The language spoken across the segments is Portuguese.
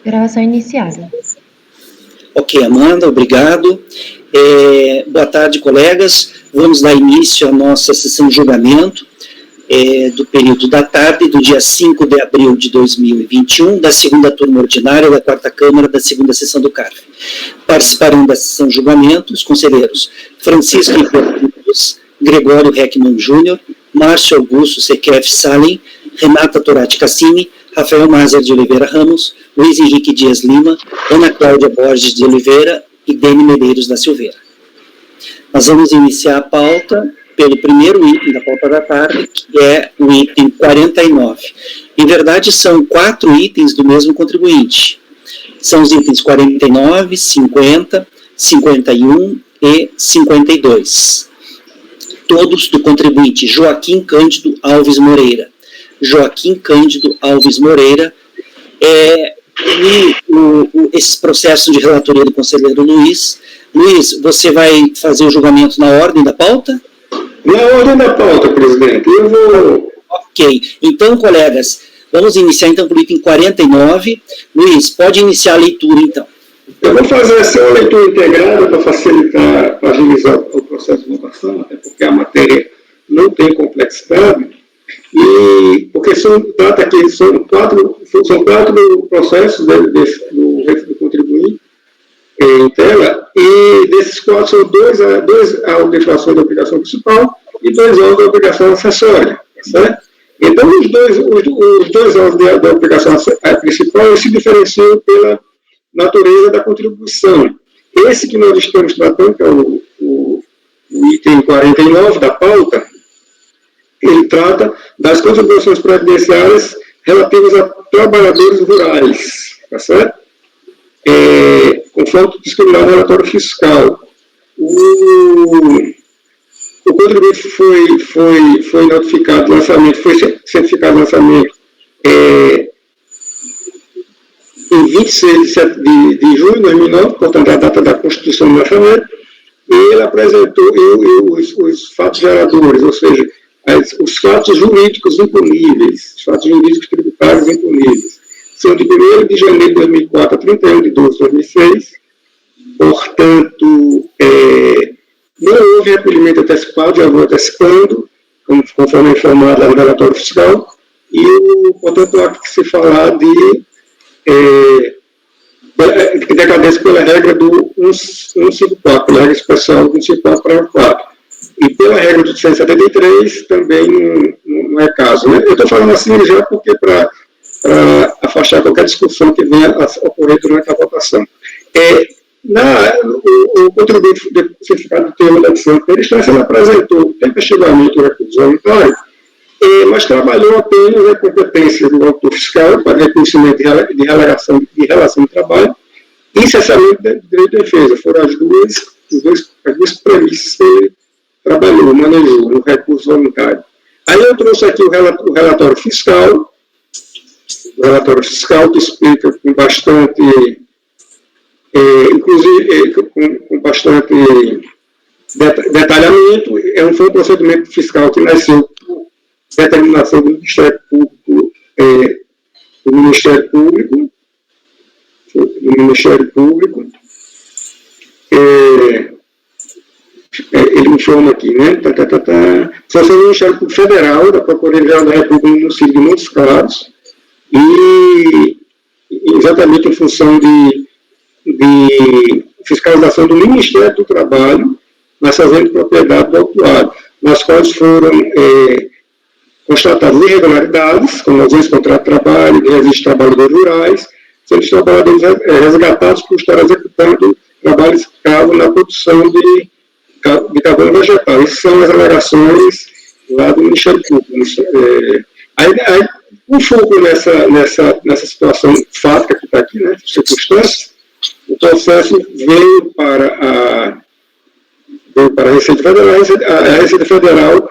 Gravação iniciada. Ok, Amanda, obrigado. Boa tarde, colegas. Vamos dar início à nossa sessão de julgamento do período da tarde, do dia 5 de abril de 2021, da segunda turma ordinária da quarta Câmara da segunda sessão do CARF. Participarão da sessão de julgamento os conselheiros Francisco Cruz, Gregório Heckman Júnior, Márcio Augusto Sequef Salem, Renata Torati Cassini, Rafael Mazar de Oliveira Ramos, Luiz Henrique Dias Lima, Ana Cláudia Borges de Oliveira e Dene Medeiros da Silveira. Nós vamos iniciar a pauta pelo primeiro item da pauta da tarde, que é o item 49. Em verdade, são 4 itens do mesmo contribuinte. São os itens 49, 50, 51 e 52. Todos do contribuinte Joaquim Cândido Alves Moreira. Joaquim Cândido Alves Moreira, esse processo de relatoria do conselheiro Luiz. Luiz, você vai fazer o julgamento na ordem da pauta? Na ordem da pauta, presidente. Eu vou... Ok. Então, colegas, vamos iniciar então por item 49. Luiz, pode iniciar a leitura, então. Eu vou fazer essa leitura integrada para facilitar, para agilizar o processo de votação, até porque a matéria não tem complexidade. E porque são quatro processos do contribuinte em tela, e desses 4 são dois autos de infração da obrigação principal e 2 autos da obrigação acessória, certo? Então, os dois autos da obrigação principal se diferenciam pela natureza da contribuição. Esse que nós estamos tratando, que é o item 49 da pauta, ele trata das contribuições previdenciárias relativas a trabalhadores rurais, tá certo? Conforme discriminado no relatório fiscal. O contribuinte foi notificado lançamento, foi certificado lançamento em 26 de junho de 2009, portanto, a data da constituição do lançamento, e ele apresentou os fatos geradores, ou seja, os fatos jurídicos impuníveis, os fatos jurídicos tributários impuníveis, são de 1º de janeiro de 2004 a 31 de 12 de 2006, portanto, não houve recolhimento antecipado, já vou antecipando, conforme informado lá no relatório fiscal, e, portanto, há que se falar de decadência pela regra do 154, pela regra especial do 154 para 4. E pela regra do 173 também não é caso, né? Eu estou falando assim já porque para afastar qualquer discussão que venha a ocorrer durante a votação. O contribuinte certificado do termo da decisão de primeira instância, ele apresentou tempestivamente o recurso voluntário, mas trabalhou apenas a competência do autor fiscal para reconhecimento de relação de trabalho e cessamento de direito de defesa. Foram as duas premissas que ele trabalhou, manejou no recurso voluntário. Aí eu trouxe aqui o relatório fiscal que explica com bastante, inclusive com bastante detalhamento. Foi um procedimento fiscal que nasceu por determinação do Ministério Público. Ele informa aqui, né? Só foi o Ministério Público Federal, da Procuradoria-Geral da República no município de Montes Claros, e exatamente em função de fiscalização do Ministério do Trabalho nas fazendas de propriedade do autuado, nas quais foram constatadas irregularidades, como às vezes contrato de trabalho, de registro de trabalhadores rurais, sendo os trabalhadores resgatados por estar executando trabalho escravo na produção de carbono vegetal. Essas são as alegações lá do Ministério Público. O foco nessa situação fática que está aqui, né, circunstâncias, o processo veio para a Receita Federal. A Receita Federal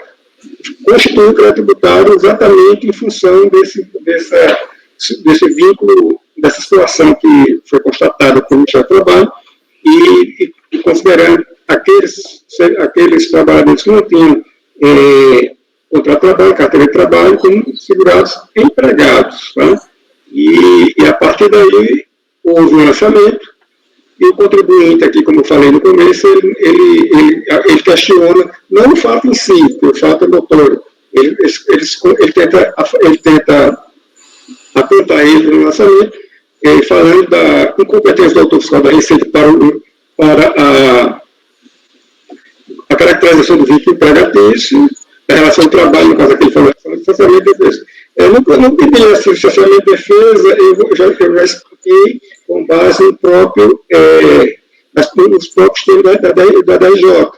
constitui o crédito tributário exatamente em função desse vínculo, dessa situação que foi constatada pelo Ministério do Trabalho e considerando aqueles trabalhadores que não tinham contrato de trabalho, carteira de trabalho, como segurados empregados. Tá? E a partir daí, houve um lançamento, e o contribuinte aqui, como eu falei no começo, ele questiona, não o fato em si, porque o fato é notório. Ele tenta apontar ele no lançamento, falando da incompetência do autor fiscal da Receita para a caracterização do vínculo empregatício, da relação de trabalho, no caso aqui ele falou, de licenciamento de defesa. Não pedi assim, licenciamento de defesa, eu já expliquei com base no próprio, nos próprios termos da DRJ,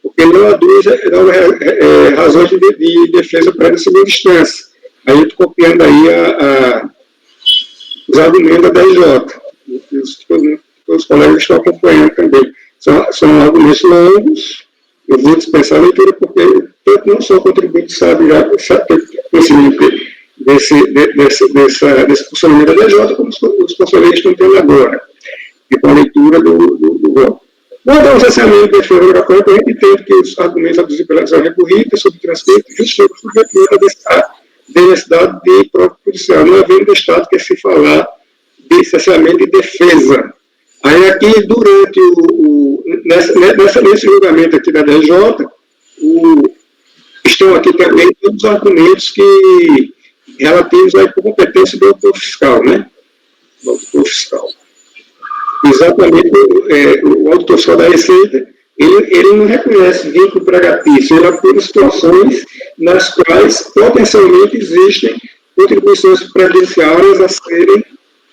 porque não aduz razões de defesa para a segunda instância. Aí eu estou copiando aí os argumentos da DRJ, os colegas estão acompanhando também. São argumentos longos, eu vou dispensar a leitura, porque tanto não só o contribuinte sabe conhecimento desse funcionamento da DRJ, como os conselheiros estão tendo agora, e com a leitura do voto. Quanto ao licenciamento de defesa da corrente, entendo que os argumentos aduzidos pela ação recorrida sobre transcrito justificam o suprimento da necessidade de prova judicial, não havendo do Estado que se falar de licenciamento de defesa. Aí aqui, durante nesse julgamento aqui da DRJ, estão aqui também todos os argumentos relativos à competência do autor fiscal, né? Do autor fiscal. Exatamente, o auditor fiscal da Receita, ele não reconhece vínculo empregatício, ele apura situações nas quais potencialmente existem contribuições previdenciárias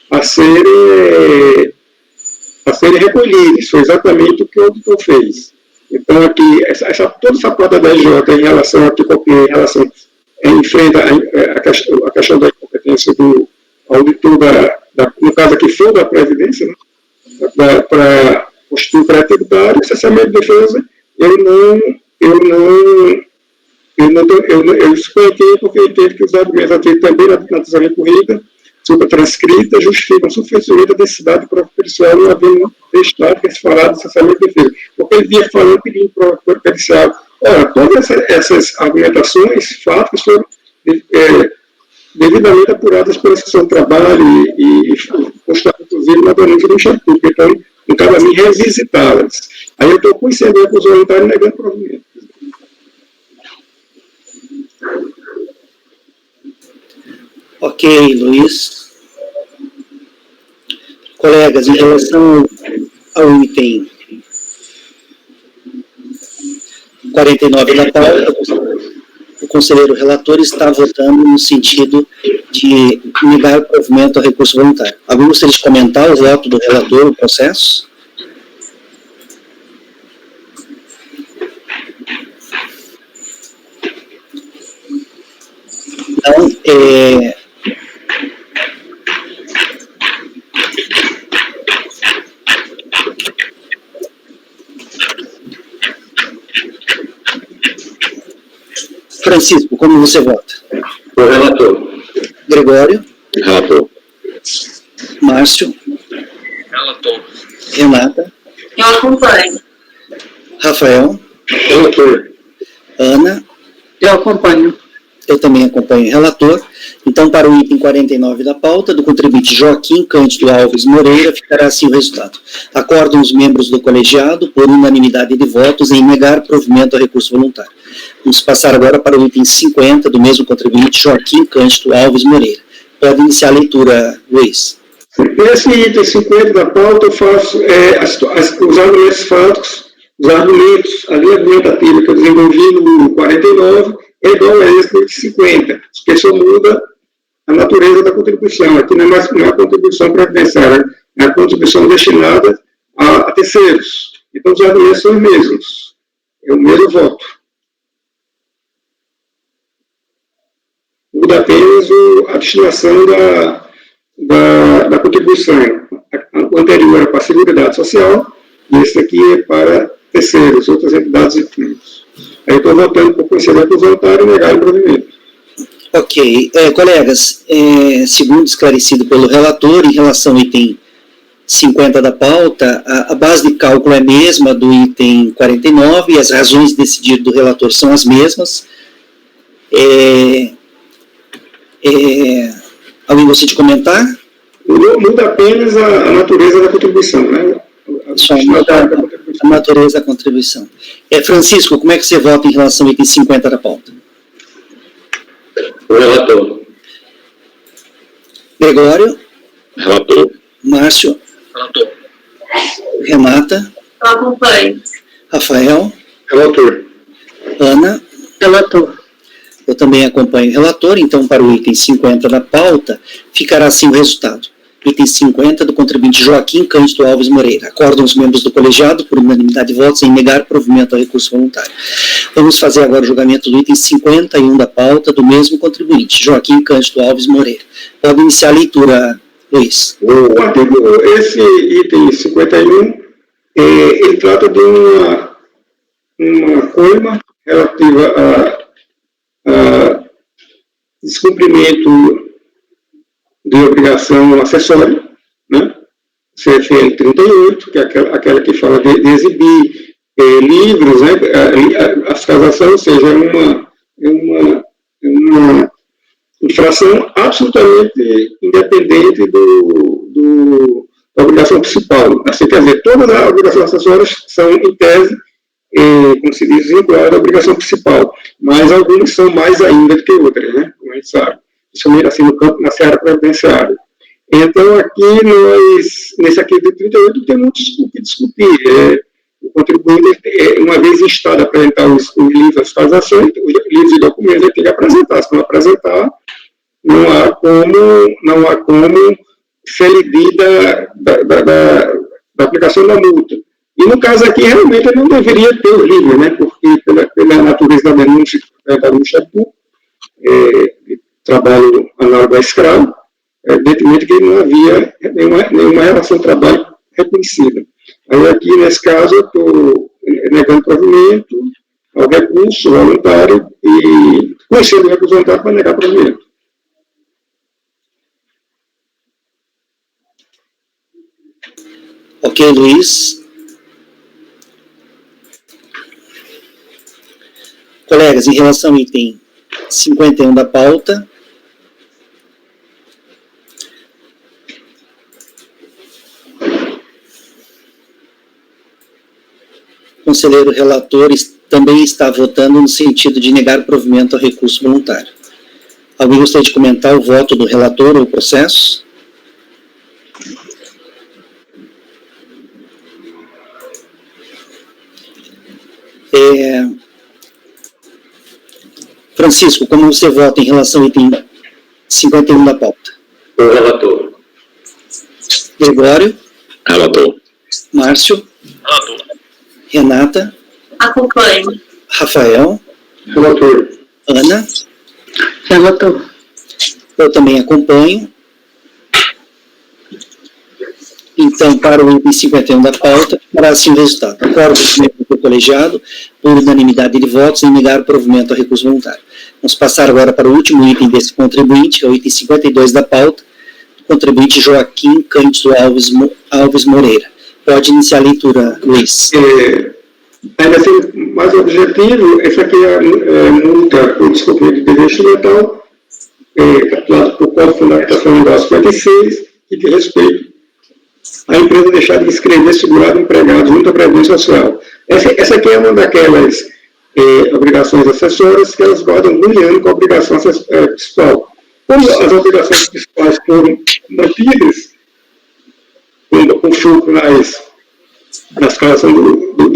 a serem recolhidas. Foi exatamente o que o auditor fez. Então, aqui, toda essa parte da DRJ em relação enfrenta a questão da competência do auditor, no caso aqui foi da Previdência, né? Para constituir o pré-tributário, licenciamento de defesa, eu suspeitei porque eu entendo que os argumentos aqui também na decisão recorrida, sobre a transcrita, justificam suficientemente a necessidade de prova pericial não havendo deixado que se falar de licenciamento de defesa. Porque ele vinha falando, pedindo prova pericial. Ora, todas essas argumentações, fatos, foram devidamente apuradas pela Seção de Trabalho e constatam, inclusive, na denúncia do Instituto. Então, não cabe a mim revisitá-las. Aí eu estou com incentivo para os voluntários negando provimento. Ok, Luiz. Colegas, em relação ao item 49 da pauta, o conselheiro relator está votando no sentido de negar o provimento ao recurso voluntário. Alguém gostaria de comentar o voto do relator no processo? Então, Francisco, como você vota? O relator. Gregório? Relator. Márcio? Relator. Renata? Eu acompanho. Rafael? Relator. Ana? Eu acompanho. Eu também acompanho o relator. Então, para o item 49 da pauta, do contribuinte Joaquim Cândido Alves Moreira, ficará assim o resultado. Acordam os membros do colegiado, por unanimidade de votos, em negar provimento ao recurso voluntário. Vamos passar agora para o item 50, do mesmo contribuinte Joaquim Cândido Alves Moreira. Pode iniciar a leitura, Luiz. Nesse item 50 da pauta, eu faço os argumentos fáticos, a linha argumentativa que eu desenvolvi no 49, é igual a esse no 50, porque só muda a natureza da contribuição. Aqui não é mais uma contribuição previdenciária, é a contribuição destinada a terceiros. Então, os argumentos são os mesmos. É o mesmo voto. Muda apenas a destinação da contribuição. O anterior é para a Seguridade Social, e esse aqui é para terceiros, outras entidades e fundos. Aí eu estou votando por conselheiro do voluntário e negar o provimento. Ok. Colegas, segundo esclarecido pelo relator, em relação ao item 50 da pauta, a base de cálculo é a mesma do item 49 e as razões de decidir do relator são as mesmas. Alguém gostaria de comentar? Muda apenas a natureza da contribuição, né? Só muda a natureza da contribuição. Francisco, como é que você vota em relação ao item 50 da pauta? O relator. Gregório? Relator. Márcio? Relator. Renata? Eu acompanho. Rafael? Relator. Ana? Relator. Eu também acompanho o relator, então para o item 50 da pauta, ficará assim o resultado. Item 50 do contribuinte Joaquim Cândido Alves Moreira. Acordam os membros do colegiado, por unanimidade de votos, em negar provimento ao recurso voluntário. Vamos fazer agora o julgamento do item 51 da pauta do mesmo contribuinte, Joaquim Cândido Alves Moreira. Pode iniciar a leitura, Luiz. O artigo, esse item 51, ele trata de uma coima relativa a descumprimento de obrigação acessória, né? CFL 38, que é aquela que fala de exibir livros, né? A fiscalização, ou seja, é uma infração absolutamente independente da obrigação principal. Assim, quer dizer, todas as obrigações acessórias são, em tese, como se diz, vinculadas à obrigação principal, mas algumas são mais ainda do que outras, né? Como a gente sabe. Principalmente assim no campo, na seara previdenciária. Então, aqui nesse aqui de 38, tem muito o que discutir. O contribuinte, uma vez instado a apresentar os livros das fiscalizações, os livros e documentos, ele tem que apresentar. Se não apresentar, não há como se elidir da aplicação da multa. E no caso aqui, realmente, ele não deveria ter o livro, né? Porque pela natureza da denúncia pública, trabalho análogo a escravo, evidentemente que não havia nenhuma relação de trabalho reconhecida. Aí aqui, nesse caso, eu estou negando provimento ao recurso voluntário e conhecendo o recurso voluntário para negar provimento. Ok, Luiz. Colegas, em relação ao item 51 da pauta, o conselheiro relator também está votando no sentido de negar provimento ao recurso voluntário. Alguém gostaria de comentar o voto do relator ou o processo? Francisco, como você vota em relação ao item 51 da pauta? O relator. Gregório? Relator. Márcio? Relator. Renata? Acompanho. Rafael? Relator. Ana? Relator. Eu também acompanho. Então, para o item 51 da pauta, ficará assim o resultado. Acordo os membros do colegiado, por unanimidade de votos, em negar o provimento ao recurso voluntário. Vamos passar agora para o último item desse contribuinte, que é o item 52 da pauta, do contribuinte Joaquim Cândido Alves Moreira. Pode iniciar a leitura, Luiz. Ainda assim, mais objetivo, essa aqui é a multa por descumprimento de dever instrumental, capturado por Código Fundamental 56, que diz respeito à empresa deixar de inscrever segurado empregado junto à Previdência Social. Essa aqui é uma daquelas obrigações acessórias que elas guardam um ano com a obrigação principal. Como as obrigações principais foram mantidas, com foco na escalação do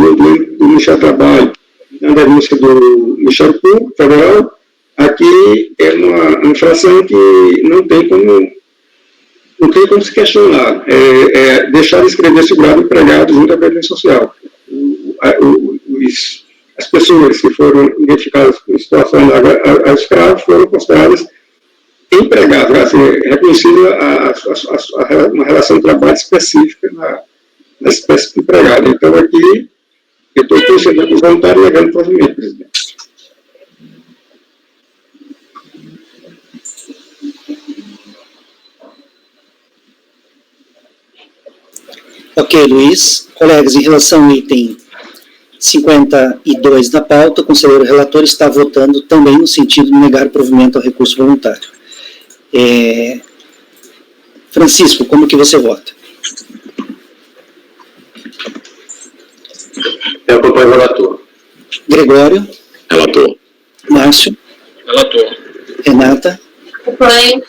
Ministério do Trabalho, na denúncia do Ministério Público Federal, aqui é uma infração que não tem como se questionar. Deixar de inscrever segurado empregado junto à Previdência Social. As pessoas que foram identificadas em situação a escravo foram consideradas empregados, vai ser reconhecida uma relação de trabalho específica na espécie de empregado. Então, aqui, eu estou concedendo o voluntário negando o provimento, presidente. Ok, Luiz. Colegas, em relação ao item 52 da pauta, o conselheiro relator está votando também no sentido de negar o provimento ao recurso voluntário. Francisco, como que você vota? Eu acompanho o relator. Gregório, Relator. Márcio, Relator. Renata, Acompanho.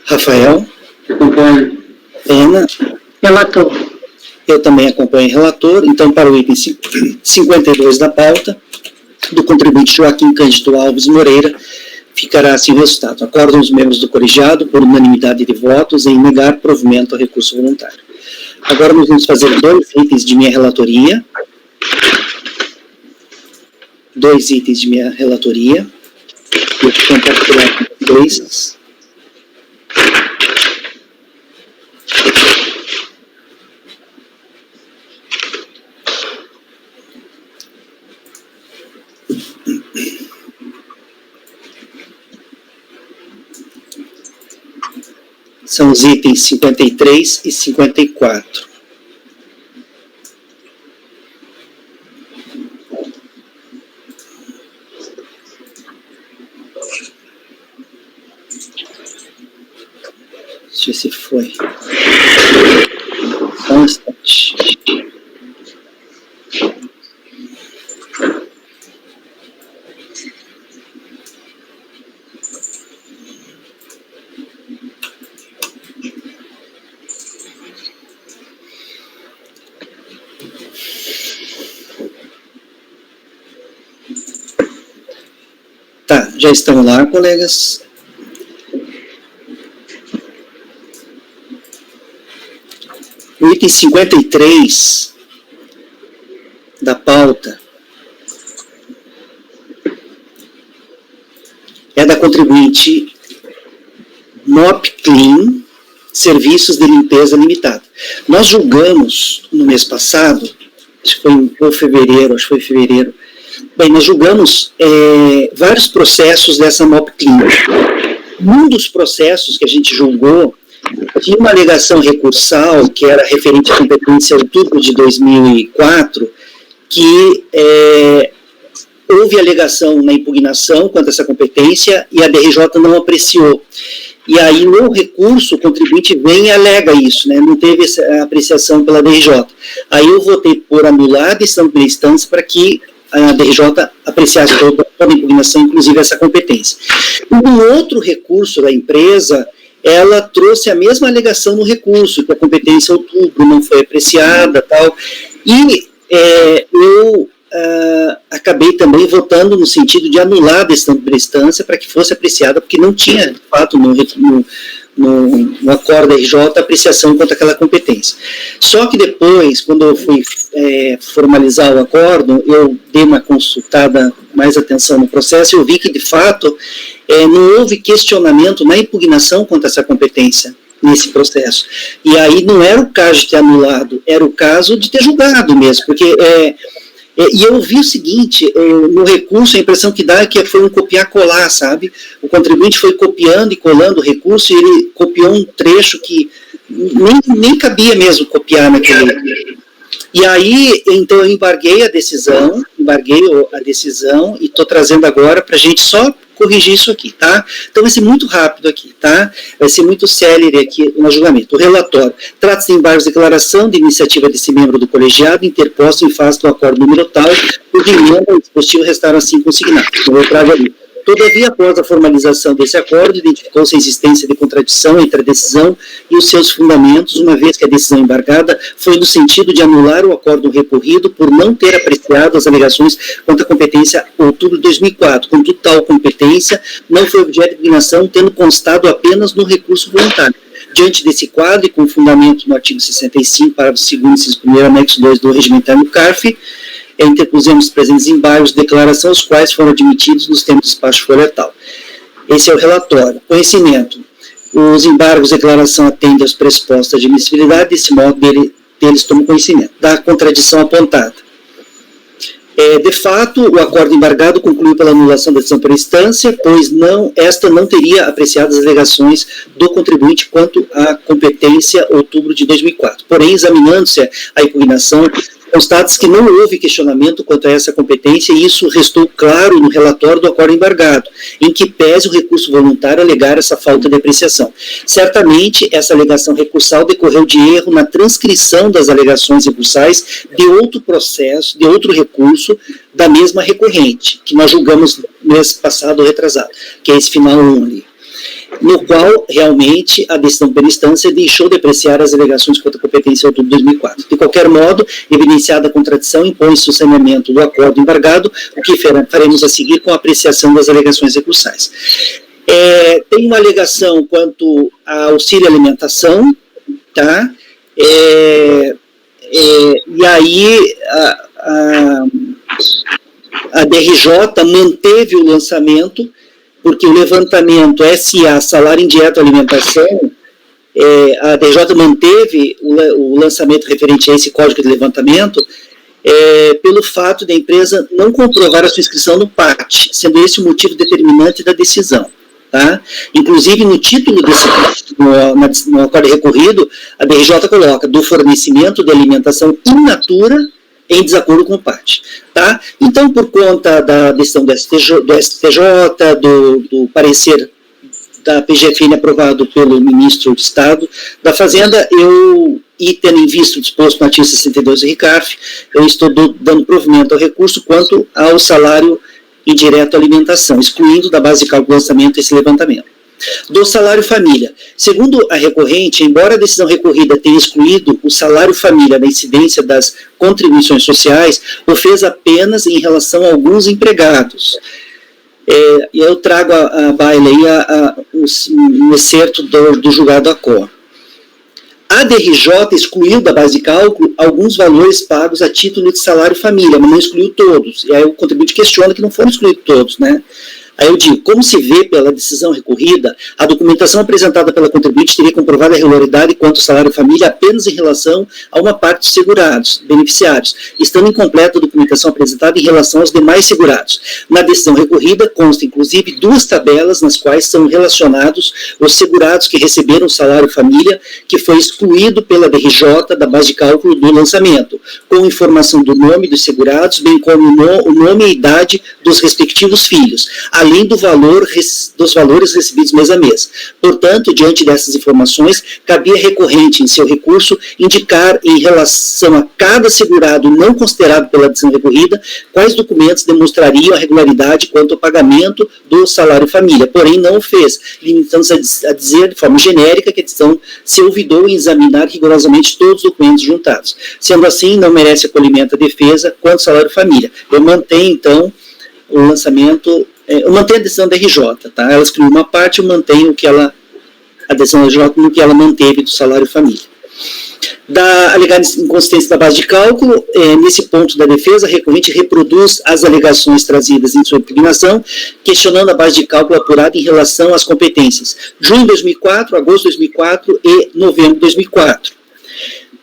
Rafael, Acompanho. Ana, Relator. eu também acompanho o relator. Então, para o item 52 da pauta, do contribuinte Joaquim Cândido Alves Moreira, ficará assim o resultado. Acordam os membros do colegiado, por unanimidade de votos, em negar provimento ao recurso voluntário. Agora nós vamos fazer 2 itens de minha relatoria. 2 itens de minha relatoria. Eu vou compartilhar com vocês. São os itens 53 e 54. Deixa eu ver se foi. Só um instante. Tá, já estão lá, colegas. O item 53 da pauta é da contribuinte MOP Clean, Serviços de Limpeza Limitada. Nós julgamos no mês passado, acho que foi em fevereiro, bem, nós julgamos vários processos dessa MOP Clean. Um dos processos que a gente julgou tinha uma alegação recursal, que era referente à competência em outubro de 2004, que houve alegação na impugnação quanto a essa competência e a DRJ não apreciou. E aí, no recurso, o contribuinte vem e alega isso, né? Não teve essa apreciação pela DRJ. Aí eu votei por anular a decisão de instância para que a DRJ apreciasse toda a impugnação, inclusive essa competência. Um outro recurso da empresa, ela trouxe a mesma alegação no recurso, que a competência outubro não foi apreciada, tal, e eu acabei também votando no sentido de anular a decisão de instância para que fosse apreciada, porque não tinha, de fato, no acordo da RJ, apreciação quanto àquela competência. Só que depois, quando eu fui formalizar o acordo, eu dei uma consultada, mais atenção no processo, e eu vi que, de fato, não houve questionamento na impugnação quanto a essa competência nesse processo. E aí não era o caso de ter anulado, era o caso de ter julgado mesmo, porque... e eu vi o seguinte, no recurso, a impressão que dá é que foi um copiar-colar, sabe? O contribuinte foi copiando e colando o recurso e ele copiou um trecho que nem cabia mesmo copiar naquele... E aí, então, eu embarguei a decisão e estou trazendo agora para a gente só corrigir isso aqui, tá? Então vai ser muito rápido aqui, tá? Vai ser muito célere aqui no julgamento. O relatório trata-se de embargos de declaração de iniciativa desse membro do colegiado interposto em face do acordo número tal, o de emenda e dispositivo restaram assim consignados. Então eu trago ali. Todavia, após a formalização desse acordo, identificou-se a existência de contradição entre a decisão e os seus fundamentos, uma vez que a decisão embargada foi no sentido de anular o acordo recorrido por não ter apreciado as alegações quanto à competência outubro de 2004. Contudo, tal competência não foi objeto de impugnação, tendo constado apenas no recurso voluntário. Diante desse quadro, e com fundamento no artigo 65, parágrafo 2º, inciso 1º, anexo 2 do regimental do CARF, interpusemos os presentes embargos de declaração, os quais foram admitidos nos termos do despacho folha tal. Esse é o relatório. Conhecimento. Os embargos de declaração atendem aos pressupostos de admissibilidade, desse modo deles tomam conhecimento. Da contradição apontada. De fato, o acordo embargado concluiu pela anulação da decisão por instância, pois esta não teria apreciado as alegações do contribuinte quanto à competência outubro de 2004. Porém, examinando-se a impugnação, Constata-se que não houve questionamento quanto a essa competência e isso restou claro no relatório do acordo embargado, em que pese o recurso voluntário alegar essa falta de apreciação. Certamente, essa alegação recursal decorreu de erro na transcrição das alegações recursais de outro processo, de outro recurso, da mesma recorrente, que nós julgamos mês passado ou retrasado, que é esse final 1 ali, no qual, realmente, a decisão de primeira instância deixou de apreciar as alegações quanto à competência em outubro de 2004. De qualquer modo, evidenciada a contradição, impõe-se o saneamento do acordo embargado, o que faremos a seguir com a apreciação das alegações recursais. Tem uma alegação quanto a auxílio alimentação, tá? E aí, a DRJ manteve o lançamento, porque o levantamento SA, salário indireto à alimentação, a DRJ manteve o lançamento referente a esse código de levantamento pelo fato da empresa não comprovar a sua inscrição no PAT, sendo esse o motivo determinante da decisão. Tá? Inclusive, no título no acordo recorrido, a DRJ coloca do fornecimento de alimentação in natura em desacordo com o PAT. Tá? Então, por conta da decisão do STJ, do parecer da PGFN aprovado pelo ministro de Estado da Fazenda, e tendo em vista o disposto no artigo 62 do RICARF, eu estou dando provimento ao recurso quanto ao salário indireto à alimentação, excluindo da base de cálculo do lançamento esse levantamento. Do salário família. Segundo a recorrente, embora a decisão recorrida tenha excluído o salário família da incidência das contribuições sociais, o fez apenas em relação a alguns empregados. Eu trago a baila aí um excerto do julgado ACOR. A DRJ excluiu da base de cálculo alguns valores pagos a título de salário família, mas não excluiu todos. E aí o contribuinte questiona que não foram excluídos todos, né? Aí eu digo, como se vê pela decisão recorrida, a documentação apresentada pela contribuinte teria comprovado a irregularidade quanto ao salário família apenas em relação a uma parte dos segurados, beneficiários, estando incompleta a documentação apresentada em relação aos demais segurados. Na decisão recorrida, consta inclusive 2 tabelas nas quais são relacionados os segurados que receberam o salário família, que foi excluído pela DRJ da base de cálculo do lançamento, com informação do nome dos segurados, bem como o nome e a idade dos respectivos filhos, além dos valores recebidos mês a mês. Portanto, diante dessas informações, cabia recorrente em seu recurso indicar em relação a cada segurado não considerado pela decisão recorrida, quais documentos demonstrariam a regularidade quanto ao pagamento do salário família, porém não o fez, limitando-se a dizer de forma genérica que a decisão se olvidou em examinar rigorosamente todos os documentos juntados. Sendo assim, não merece acolhimento a defesa quanto ao salário família. Eu mantenho, então, o lançamento, eu mantenho a decisão da RJ, tá? Ela excluiu uma parte, eu mantenho a decisão da RJ no que ela manteve do salário família. Da alegada inconsistência da base de cálculo, nesse ponto da defesa, a recorrente reproduz as alegações trazidas em sua impugnação, questionando a base de cálculo apurada em relação às competências junho de 2004, agosto de 2004 e novembro de 2004.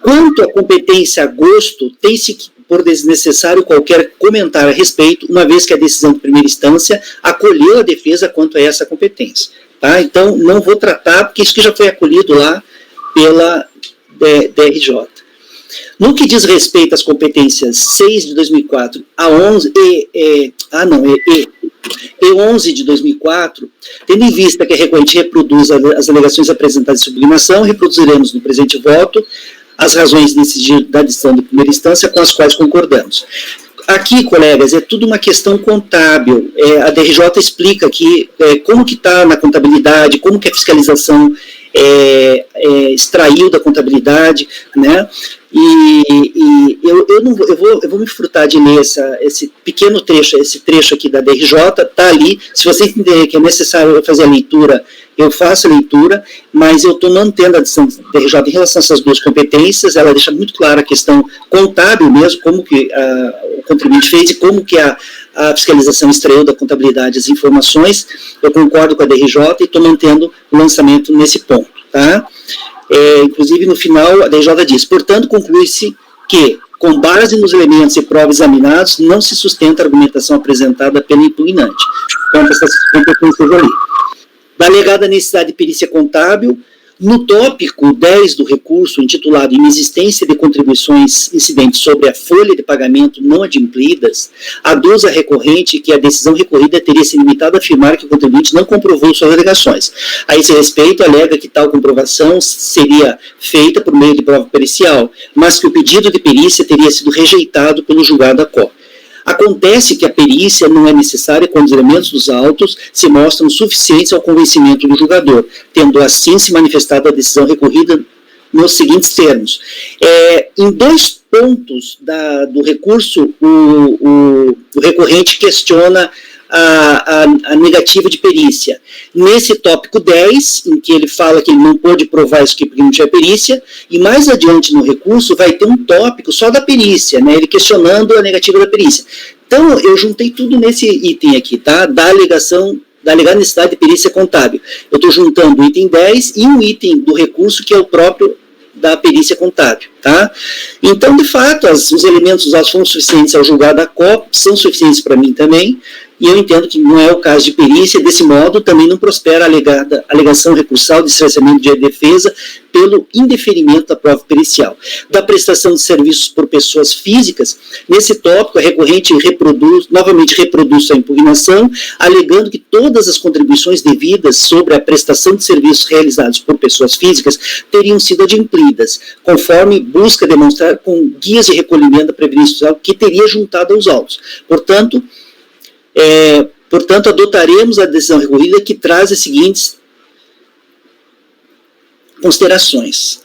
Quanto à competência agosto, tem-se que por desnecessário qualquer comentário a respeito, uma vez que a decisão de primeira instância acolheu a defesa quanto a essa competência. Tá? Então, não vou tratar, porque isso que já foi acolhido lá pela DRJ. No que diz respeito às competências 6 de 2004 a 11, e 11 de 2004, tendo em vista que a recorrente reproduz as alegações apresentadas em sublimnação, reproduziremos no presente voto as razões da decisão de primeira instância com as quais concordamos. Aqui, colegas, é tudo uma questão contábil. A DRJ explica aqui como que está na contabilidade, como que a fiscalização extraiu da contabilidade, né? Eu vou me furtar de ler esse pequeno trecho, esse trecho aqui da DRJ, está ali. Se vocês entenderem que é necessário fazer a leitura, eu faço a leitura, mas eu estou mantendo a decisão da DRJ em relação a essas duas competências. Ela deixa muito clara a questão contábil mesmo, como que o contribuinte fez e como que a fiscalização extraiu da contabilidade as informações. Eu concordo com a DRJ e estou mantendo o lançamento nesse ponto, tá? Inclusive, no final, a DRJ diz, portanto, conclui-se que, com base nos elementos e provas examinados, não se sustenta a argumentação apresentada pelo impugnante, quanto a essas competências ali. Da alegada necessidade de perícia contábil, No tópico 10 do recurso, intitulado Inexistência de contribuições incidentes sobre a folha de pagamento não adimplidas, aduza a recorrente que a decisão recorrida teria se limitado a afirmar que o contribuinte não comprovou suas alegações. A esse respeito, alega que tal comprovação seria feita por meio de prova pericial, mas que o pedido de perícia teria sido rejeitado pelo julgado da COP. Acontece que a perícia não é necessária quando os elementos dos autos se mostram suficientes ao convencimento do julgador, tendo assim se manifestado a decisão recorrida nos seguintes termos. Em 2 pontos do recurso, o recorrente questiona a negativa de perícia. Nesse tópico 10, em que ele fala que ele não pôde provar isso porque não tinha perícia, e mais adiante no recurso vai ter um tópico só da perícia, né, ele questionando a negativa da perícia. Então, eu juntei tudo nesse item aqui, tá, da alegação, da alegada necessidade de perícia contábil. Eu estou juntando o item 10 e um item do recurso que é o próprio da perícia contábil, tá? Então, de fato, os elementos usados foram suficientes ao julgado da COP, são suficientes para mim também, e eu entendo que não é o caso de perícia, desse modo também não prospera a alegação recursal de distanciamento de defesa pelo indeferimento da prova pericial. Da prestação de serviços por pessoas físicas, nesse tópico a recorrente novamente reproduz sua impugnação, alegando que todas as contribuições devidas sobre a prestação de serviços realizados por pessoas físicas teriam sido adimplidas, conforme busca demonstrar com guias de recolhimento da Previdência Social que teria juntado aos autos. Portanto, adotaremos a decisão recorrida que traz as seguintes considerações.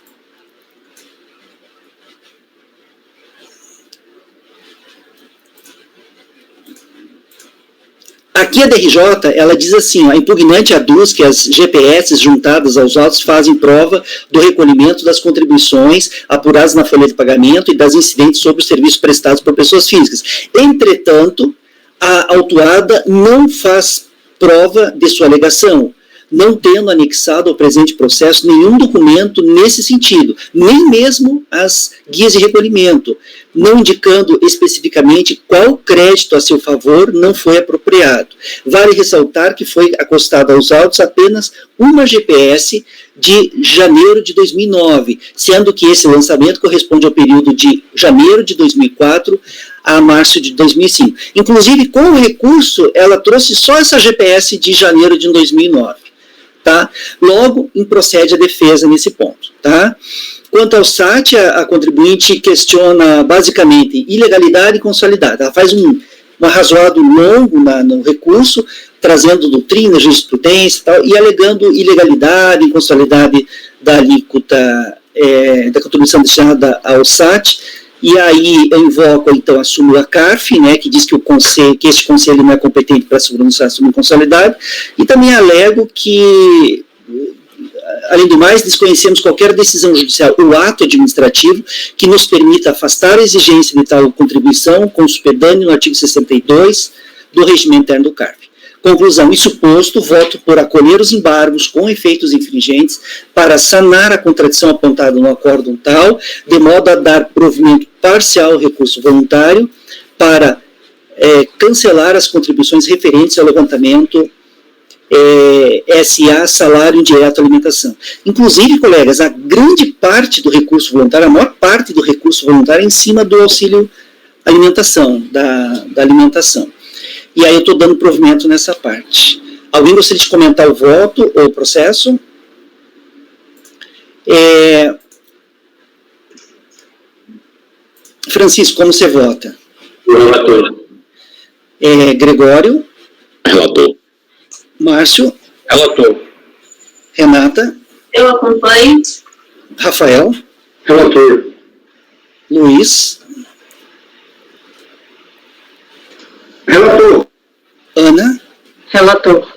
Aqui a DRJ, ela diz assim, a impugnante aduz que as GPS juntadas aos autos fazem prova do recolhimento das contribuições apuradas na folha de pagamento e das incidentes sobre os serviços prestados por pessoas físicas. Entretanto, a autuada não faz prova de sua alegação, não tendo anexado ao presente processo nenhum documento nesse sentido, nem mesmo as guias de recolhimento, não indicando especificamente qual crédito a seu favor não foi apropriado. Vale ressaltar que foi acostada aos autos apenas uma GPS de janeiro de 2009, sendo que esse lançamento corresponde ao período de janeiro de 2004 a março de 2005. Inclusive, com o recurso, ela trouxe só essa GPS de janeiro de 2009. Tá? Logo, procede a defesa nesse ponto. Tá? Quanto ao SAT, a contribuinte questiona basicamente ilegalidade e constitucionalidade. Ela faz um arrazoado longo no recurso, trazendo doutrina, jurisprudência e tal, e alegando ilegalidade e inconstitucionalidade da alíquota da contribuição destinada ao SAT. E aí eu invoco, então, a súmula CARF, né, que diz que este conselho não é competente para se pronunciar sobre inconstitucionalidade, e também alego que, além do mais, desconhecemos qualquer decisão judicial ou ato administrativo que nos permita afastar a exigência de tal contribuição com supedâneo no artigo 62 do regimento interno do CARF. Conclusão, isso posto, voto por acolher os embargos com efeitos infringentes para sanar a contradição apontada no acórdão tal, de modo a dar provimento parcial ao recurso voluntário para cancelar as contribuições referentes ao levantamento SA, salário indireto à alimentação. Inclusive, colegas, a grande parte do recurso voluntário, a maior parte do recurso voluntário é em cima do auxílio alimentação, da alimentação. E aí eu estou dando provimento nessa parte. Alguém gostaria de comentar o voto ou o processo? Francisco, como você vota? Relator. Gregório? Relator. Márcio? Relator. Renata? Eu acompanho. Rafael? Relator. Luiz? Relator. Ana? Relator.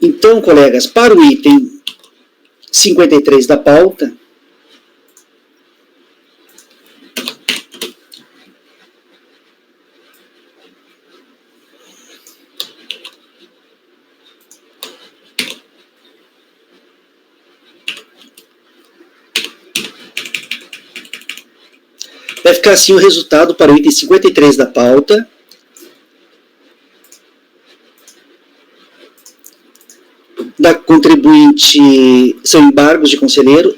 Então, colegas, para o item 53 da pauta, vai ficar assim o resultado para o item 53 da pauta. Da contribuinte são embargos de conselheiro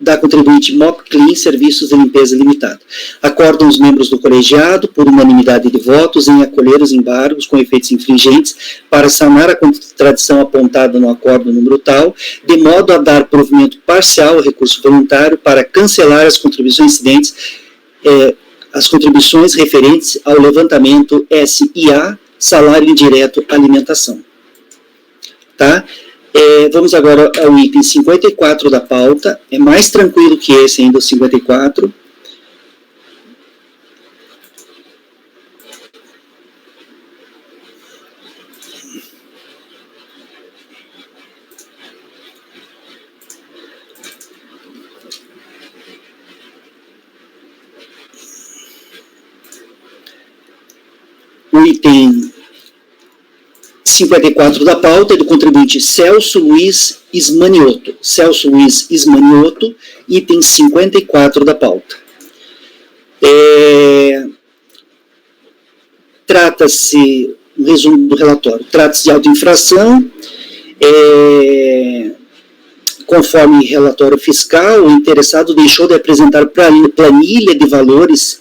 da contribuinte Mop Clean Serviços de Limpeza Limitada. Acordam os membros do colegiado, por unanimidade de votos, em acolher os embargos com efeitos infringentes para sanar a contradição apontada no acordo número tal, de modo a dar provimento parcial ao recurso voluntário para cancelar as contribuições incidentes, as contribuições referentes ao levantamento SIA, salário indireto, alimentação. Tá? Vamos agora ao item 54 da pauta, é mais tranquilo que esse ainda, o 54. O item 54 da pauta é do contribuinte Celso Luiz Ismanioto. Celso Luiz Ismanioto, item 54 da pauta. Trata-se, um resumo do relatório, trata-se de autoinfração, conforme relatório fiscal, o interessado deixou de apresentar planilha de valores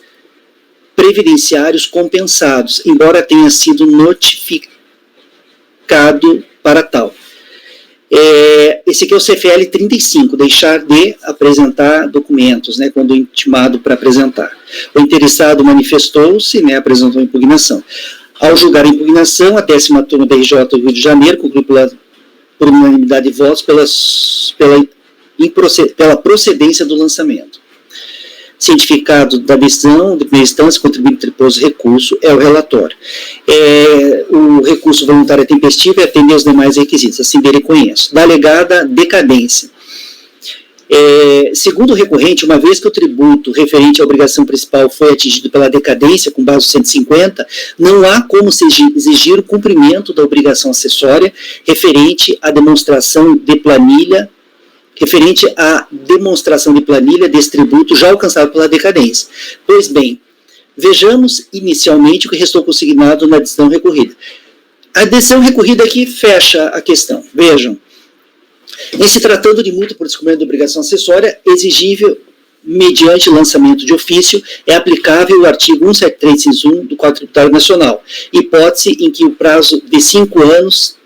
previdenciários compensados, embora tenha sido notificado para tal. Esse aqui é o CFL 35, deixar de apresentar documentos, né, quando intimado para apresentar. O interessado manifestou-se, né, apresentou impugnação. Ao julgar a impugnação, a 10ª turma da RJ do Rio de Janeiro concluiu por unanimidade de votos pela procedência do lançamento. Cientificado da decisão de primeira instância, contribuinte triposo recurso, é o relatório. O recurso voluntário é tempestivo e atende aos demais requisitos, assim dele conheço. Da alegada decadência. Segundo o recorrente, uma vez que o tributo referente à obrigação principal foi atingido pela decadência, com base no 150, não há como se exigir o cumprimento da obrigação acessória referente à demonstração de planilha desse tributo já alcançado pela decadência. Pois bem, vejamos inicialmente o que restou consignado na decisão recorrida. A decisão recorrida aqui fecha a questão. Vejam, em se tratando de multa por descumprimento de obrigação acessória, exigível mediante lançamento de ofício, é aplicável o artigo 173.1 do Código Tributário Nacional, hipótese em que o prazo de 5 anos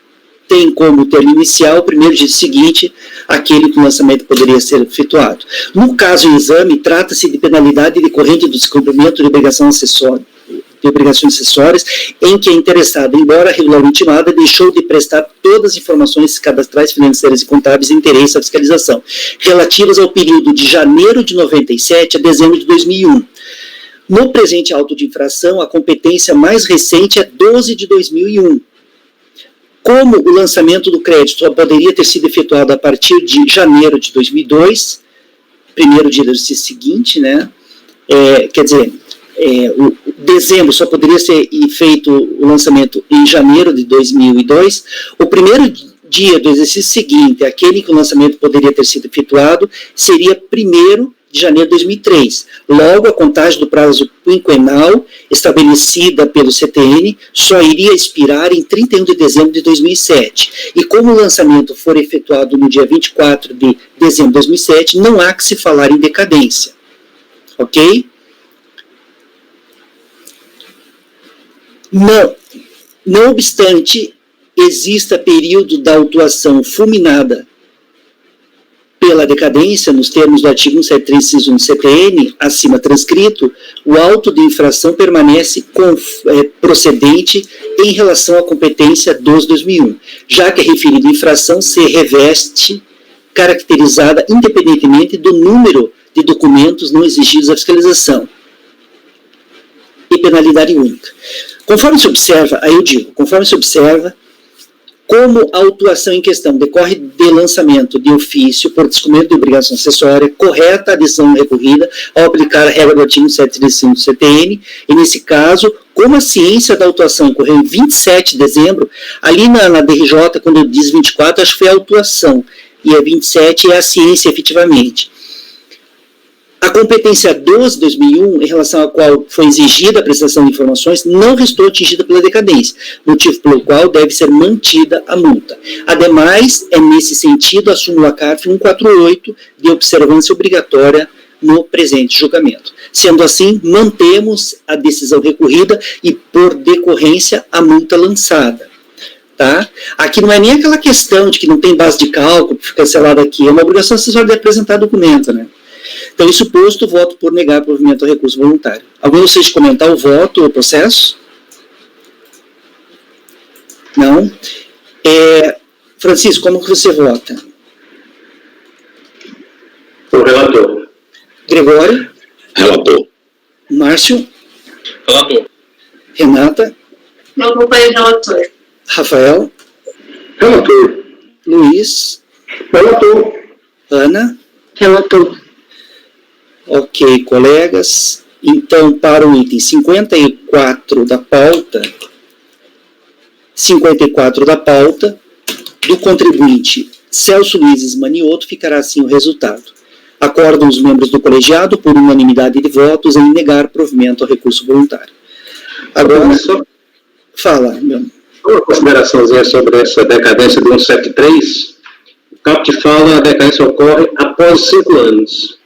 tem como termo inicial o primeiro dia seguinte aquele que o lançamento poderia ser efetuado. No caso em exame, trata-se de penalidade decorrente do descumprimento de obrigações acessórias em que a interessada, embora regularmente intimada, deixou de prestar todas as informações cadastrais, financeiras e contábeis de interesse à fiscalização, relativas ao período de janeiro de 97 a dezembro de 2001. No presente auto de infração, a competência mais recente é 12 de 2001. Como o lançamento do crédito só poderia ter sido efetuado a partir de janeiro de 2002, primeiro dia do exercício seguinte, né? O dezembro só poderia ser feito o lançamento em janeiro de 2002, o primeiro dia do exercício seguinte, aquele que o lançamento poderia ter sido efetuado, seria 1º de janeiro de 2003. Logo, a contagem do prazo quinquenal estabelecida pelo CTN só iria expirar em 31 de dezembro de 2007. E como o lançamento for efetuado no dia 24 de dezembro de 2007, não há que se falar em decadência. Ok? Não obstante, exista período da autuação fulminada pela decadência, nos termos do artigo 173.1 CTN, acima transcrito, o auto de infração permanece procedente em relação à competência 12/2001, já que a referida infração se reveste caracterizada independentemente do número de documentos não exigidos à fiscalização e penalidade única. Conforme se observa, como a autuação em questão decorre de lançamento de ofício por descumprimento de obrigação acessória, correta a decisão recorrida ao aplicar a regra do artigo 735 do CTN, e nesse caso, como a ciência da autuação ocorreu em 27 de dezembro, ali na DRJ, quando diz 24, acho que foi a autuação, e a 27 é a ciência efetivamente. A competência 12/2001, em relação à qual foi exigida a prestação de informações, não restou atingida pela decadência, motivo pelo qual deve ser mantida a multa. Ademais, é nesse sentido a súmula CARF 148 de observância obrigatória no presente julgamento. Sendo assim, mantemos a decisão recorrida e, por decorrência, a multa lançada. Tá? Aqui não é nem aquela questão de que não tem base de cálculo, que fica cancelado aqui, é uma obrigação acessória de apresentar documento, né? Então, isso posto, voto por negar provimento ao recurso voluntário. Alguém deseja comentar o voto ou o processo? Não? Francisco, como que você vota? O relator. Gregório? Relator. Márcio? Relator. Renata? Eu acompanho o relator. Rafael? Relator. Luiz? Relator. Ana? Relator. Ok, colegas. Então, para o item 54 da pauta, do contribuinte Celso Luiz Manioto, ficará assim o resultado. Acordam os membros do colegiado, por unanimidade de votos, em negar provimento ao recurso voluntário. Agora, fala, meu. Uma consideraçãozinha sobre essa decadência de 173. O caput fala a decadência ocorre após 5 anos.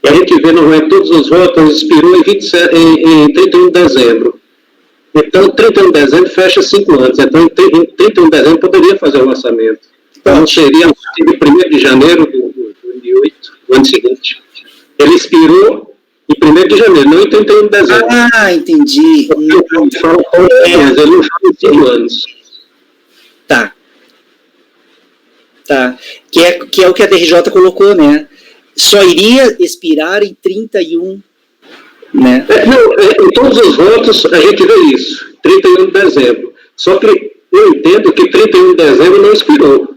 E a gente vê normalmente todos os votos expirou em 31 de dezembro. Então, 31 de dezembro fecha 5 anos. Então, em 31 de dezembro poderia fazer o lançamento. Então, seria a partir de 1º de janeiro de 2008, do ano seguinte. Ele expirou em 1º de janeiro, não em 31 de dezembro. Ah, entendi. Ele fala ele não fala em 5 anos. Tá. Que é o que a DRJ colocou, né? Só iria expirar em 31, né? Em todos os votos a gente vê isso, 31 de dezembro. Só que eu entendo que 31 de dezembro não expirou,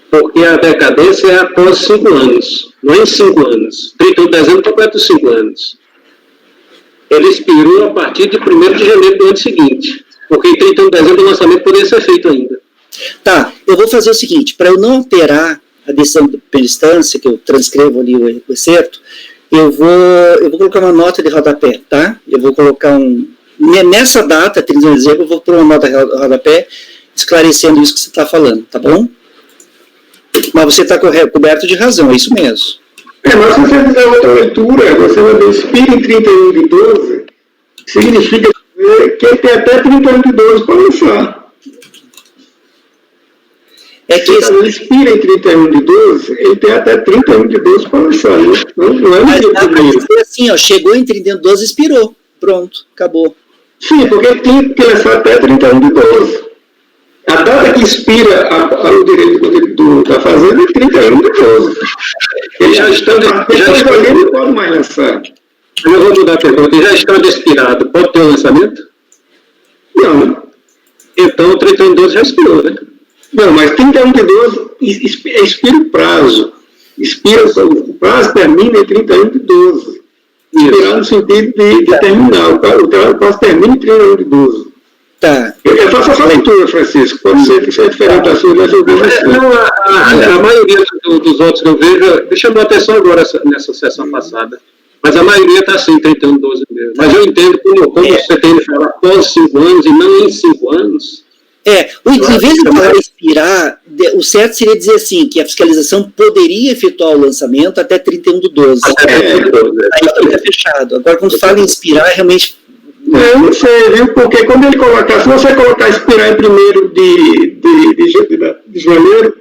porque a decadência é após 5 anos, não é em 5 anos. 31 de dezembro completa os 5 anos. Ele expirou a partir de 1º de janeiro do ano seguinte, porque em 31 de dezembro o lançamento poderia ser feito ainda. Tá, eu vou fazer o seguinte, para eu não alterar a decisão de primeira instância, que eu transcrevo ali o excerto, eu vou colocar uma nota de rodapé, tá? Eu vou colocar nessa data, 31 de dezembro, eu vou pôr uma nota de rodapé esclarecendo isso que você está falando, tá bom? Mas você está coberto de razão, é isso mesmo. Mas se você fizer outra leitura, você vai ver expira em 31 de 12, significa que ele tem até 31 de 12 para lançar. É que ele expira em 31 de 12, ele tem até 31 de 12 para lançar. Não é mas dá para dizer assim, ó, chegou em 31 de 12, expirou. Pronto, acabou. Sim, porque ele tem que lançar até 31 de 12. A data que expira o direito da fazenda é 31 de 12. Ele já está não pode mais lançar. Eu vou mudar a pergunta. Já estando expirado, pode ter um lançamento? Não. Então, o 31 de 12 já expirou, né? Não, mas 31 de 12 expira o prazo. O prazo termina em 31 de 12. Expirar no sentido de terminar. O prazo termina em 31 de 12. Tá. Eu faço essa leitura, Francisco. Pode ser que seja diferente da sua, mas eu vejo assim. A maioria dos votos que eu vejo, me chamou a atenção agora nessa sessão passada, mas a maioria está assim, 31 de 12 mesmo. Mas eu entendo como você tem de falar após 5 anos e não em 5 anos. Em vez de falar expirar, o certo seria dizer assim, que a fiscalização poderia efetuar o lançamento até 31 de 12. Aí fica fechado. Agora, quando fala em expirar, realmente... Eu não sei, viu? Porque quando ele colocar, se você colocar expirar em 1º de janeiro,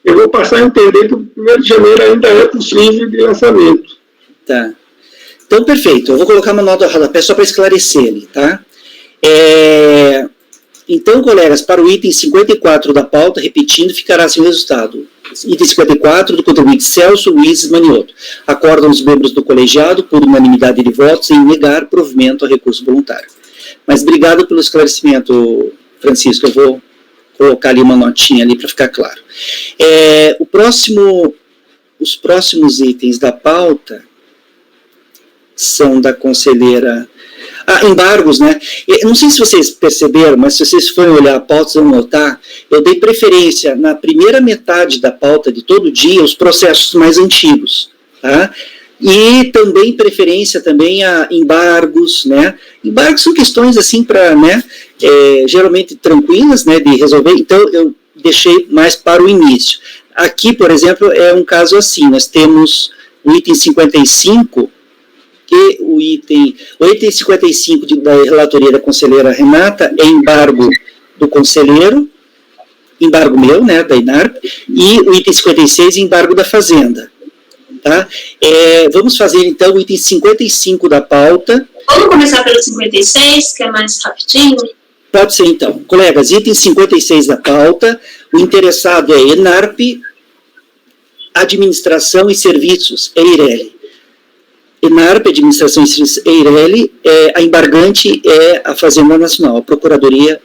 eu vou passar a entender que o 1º de janeiro ainda é possível de lançamento. Tá. Então, perfeito. Eu vou colocar uma nota de rodapé só para esclarecer ali, tá? Então, colegas, para o item 54 da pauta, repetindo, ficará assim o resultado. Item 54 do contribuinte Celso Luiz Manioto. Acordam os membros do colegiado, por unanimidade de votos, em negar provimento ao recurso voluntário. Mas obrigado pelo esclarecimento, Francisco. Eu vou colocar ali uma notinha ali para ficar claro. Os próximos itens da pauta são da conselheira... embargos, né? Eu não sei se vocês perceberam, mas se vocês forem olhar a pauta, vocês vão notar, eu dei preferência na primeira metade da pauta de todo dia, os processos mais antigos, tá? E também preferência também a embargos, né? Embargos são questões assim para, né, geralmente tranquilas, né, de resolver, então eu deixei mais para o início. Aqui, por exemplo, é um caso assim, nós temos o item 55, que o item 55 da relatoria da conselheira Renata é embargo do conselheiro, embargo meu, né, da INARP, e o item 56 é embargo da Fazenda. Tá? Vamos fazer então o item 55 da pauta. Vamos começar pelo 56, que é mais rapidinho? Pode ser então. Colegas, item 56 da pauta, o interessado é ENARP, Administração e Serviços, EIRELI. ENARP, Administração e Serviços, EIRELI, a embargante é a Fazenda Nacional, a Procuradoria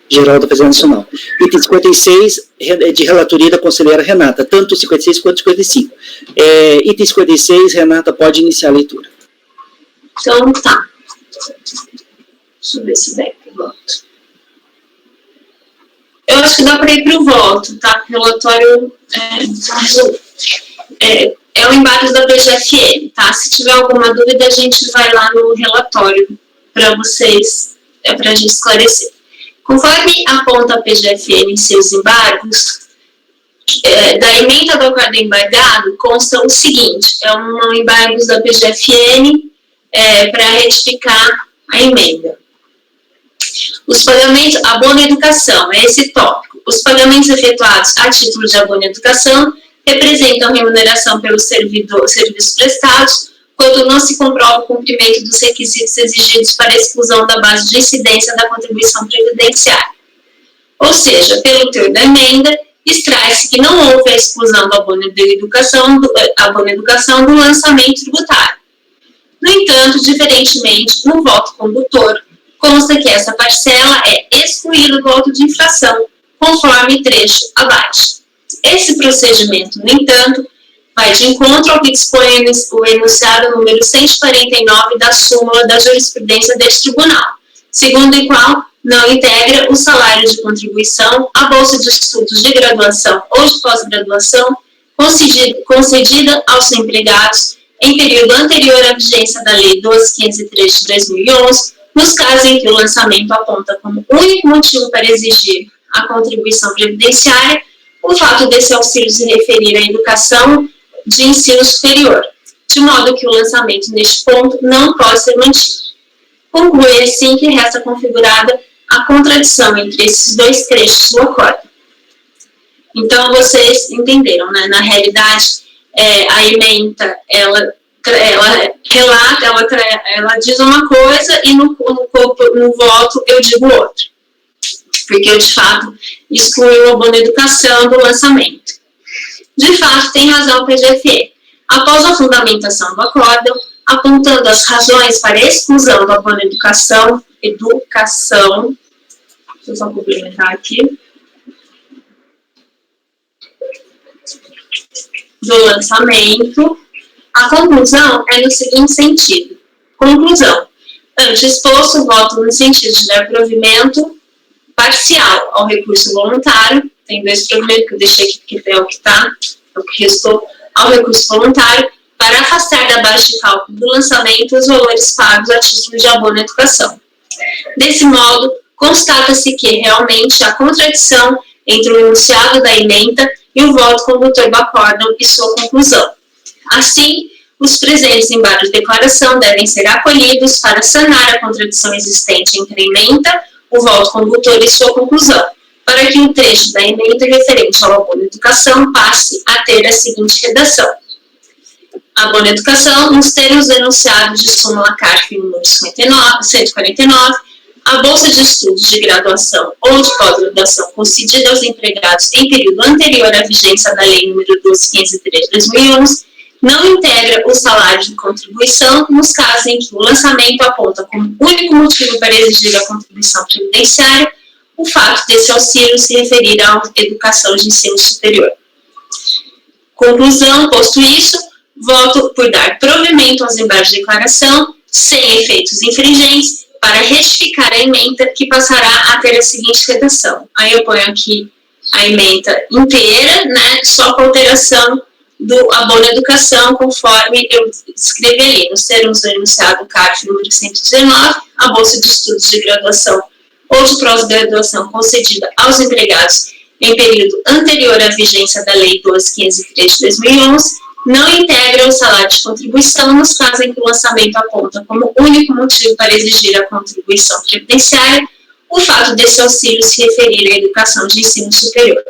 Geral da Fazenda Nacional. Item 56 é de relatoria da conselheira Renata, tanto 56 quanto 55. Item 56, Renata, pode iniciar a leitura. Então, tá. Deixa eu ver se dá para o voto. Eu acho que dá para ir para o voto, tá? O relatório é o embargo da PGFN, tá? Se tiver alguma dúvida, a gente vai lá no relatório para vocês, para a gente esclarecer. Conforme aponta a PGFN em seus embargos, da emenda do acordo embargado consta o seguinte, um embargos da PGFN para retificar a emenda. Os pagamentos, abono à educação, é esse tópico. Os pagamentos efetuados a título de abono à educação representam remuneração pelos serviços prestados, quando não se comprova o cumprimento dos requisitos exigidos para a exclusão da base de incidência da contribuição previdenciária. Ou seja, pelo teor da emenda, extrai-se que não houve a exclusão do abono de educação, do lançamento tributário. No entanto, diferentemente, no voto condutor, consta que essa parcela é excluída do auto de infração, conforme trecho abaixo. Esse procedimento, no entanto, vai de encontro ao que dispõe o enunciado número 149 da súmula da jurisprudência deste tribunal, segundo o qual não integra o salário de contribuição, a bolsa de estudos de graduação ou de pós-graduação concedida aos empregados em período anterior à vigência da Lei 12.503 de 2011, nos casos em que o lançamento aponta como único motivo para exigir a contribuição previdenciária o fato desse auxílio se referir à educação de ensino superior, de modo que o lançamento neste ponto não pode ser mantido. Conclui assim que resta configurada a contradição entre esses dois trechos do acordo. Então, vocês entenderam, né? Na realidade, a ementa, ela relata, ela diz uma coisa e no voto eu digo outra. Porque eu, de fato, excluí o abono educação do lançamento. De fato, tem razão o PGFN. Após a fundamentação do acórdão, apontando as razões para a exclusão do abono educação, deixa eu só complementar aqui, do lançamento, a conclusão é no seguinte sentido. Conclusão. Ante exposto, voto no sentido de dar provimento parcial ao recurso voluntário, tem dois provimentos que eu deixei aqui, que é o que está, é o que restou, ao recurso voluntário, para afastar da base de cálculo do lançamento os valores pagos a título de abono à educação. Desse modo, constata-se que realmente há contradição entre o enunciado da ementa e o voto condutor do acórdão e sua conclusão. Assim, os presentes embargos de declaração devem ser acolhidos para sanar a contradição existente entre a ementa, o voto condutor e sua conclusão, para que o trecho da ementa referente ao abono à educação passe a ter a seguinte redação. Abono à educação, nos termos enunciados de súmula CARF número 149, a bolsa de estudos de graduação ou de pós-graduação concedida aos empregados em período anterior à vigência da Lei nº 12.503 de 2011 não integra o salário de contribuição nos casos em que o lançamento aponta como único motivo para exigir a contribuição previdenciária o fato desse auxílio se referir à educação de ensino superior. Conclusão, posto isso, voto por dar provimento aos embargos de declaração sem efeitos infringentes para retificar a ementa que passará a ter a seguinte redação. Aí eu ponho aqui a ementa inteira, né, só com alteração do abono educação, conforme eu escrevi ali, nos termos do enunciado CARF número 119, a bolsa de estudos de graduação ou de pós-graduação concedida aos empregados em período anterior à vigência da Lei 12.503 de 2011 não integra o salário de contribuição nos casos em que o lançamento aponta como único motivo para exigir a contribuição previdenciária o fato desse auxílio se referir à educação de ensino superior.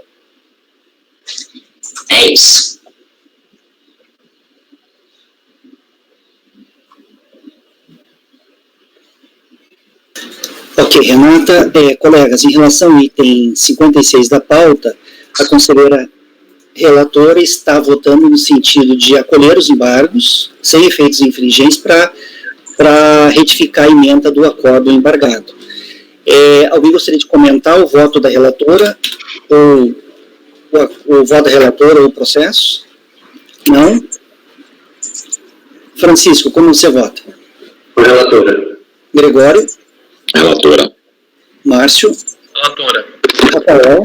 É isso. Ok, Renata. Colegas, em relação ao item 56 da pauta, a conselheira relatora está votando no sentido de acolher os embargos, sem efeitos infringentes, para retificar a emenda do acordo embargado. Alguém gostaria de comentar o voto da relatora, ou o voto da relatora ou o processo? Não? Francisco, como você vota? Com a relatora. Gregório? Relatora. Márcio? Relatora. Rafael?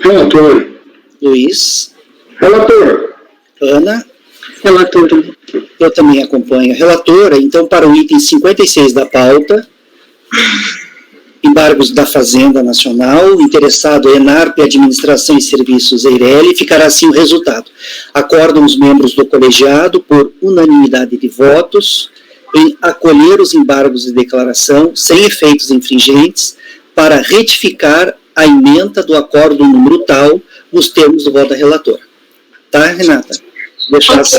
Relator. Luiz? Relator. Ana? Relatora. Eu também acompanho a relatora. Então, para o item 56 da pauta, embargos da Fazenda Nacional, interessado ENARP, Administração e Serviços EIRELI, ficará assim o resultado. Acordam os membros do colegiado, por unanimidade de votos, em acolher os embargos de declaração, sem efeitos infringentes, para retificar a ementa do acordo número tal, nos termos do voto da relatora. Tá, Renata? Deixar assim.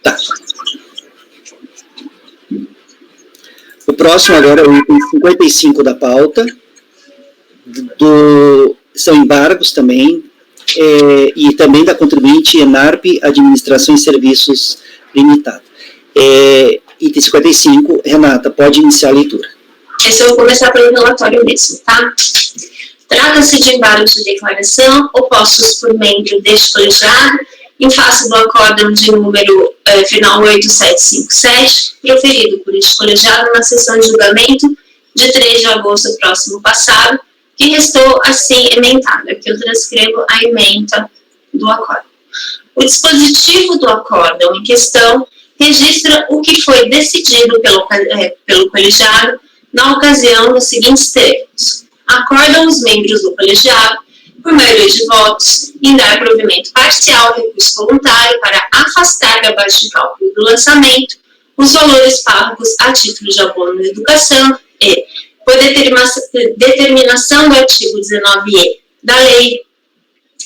Tá. O próximo agora é o item 55 da pauta, são embargos também, e também da contribuinte ENARP, Administração e Serviços Limitada. Item 55, Renata, pode iniciar a leitura. Esse eu vou começar pelo relatório mesmo, tá? Trata-se de embargos de declaração opostos por membro deste colegiado em face do acórdão de número final 8757, proferido por este colegiado na sessão de julgamento de 3 de agosto próximo passado, que restou assim emendada. Aqui eu transcrevo a ementa do acórdão. O dispositivo do acórdão em questão registra o que foi decidido pelo colegiado na ocasião nos seguintes termos. Acordam os membros do colegiado, por maioria de votos, em dar provimento parcial ao recurso voluntário para afastar da base de cálculo do lançamento os valores pagos a título de abono de educação e, por determinação do artigo 19e da Lei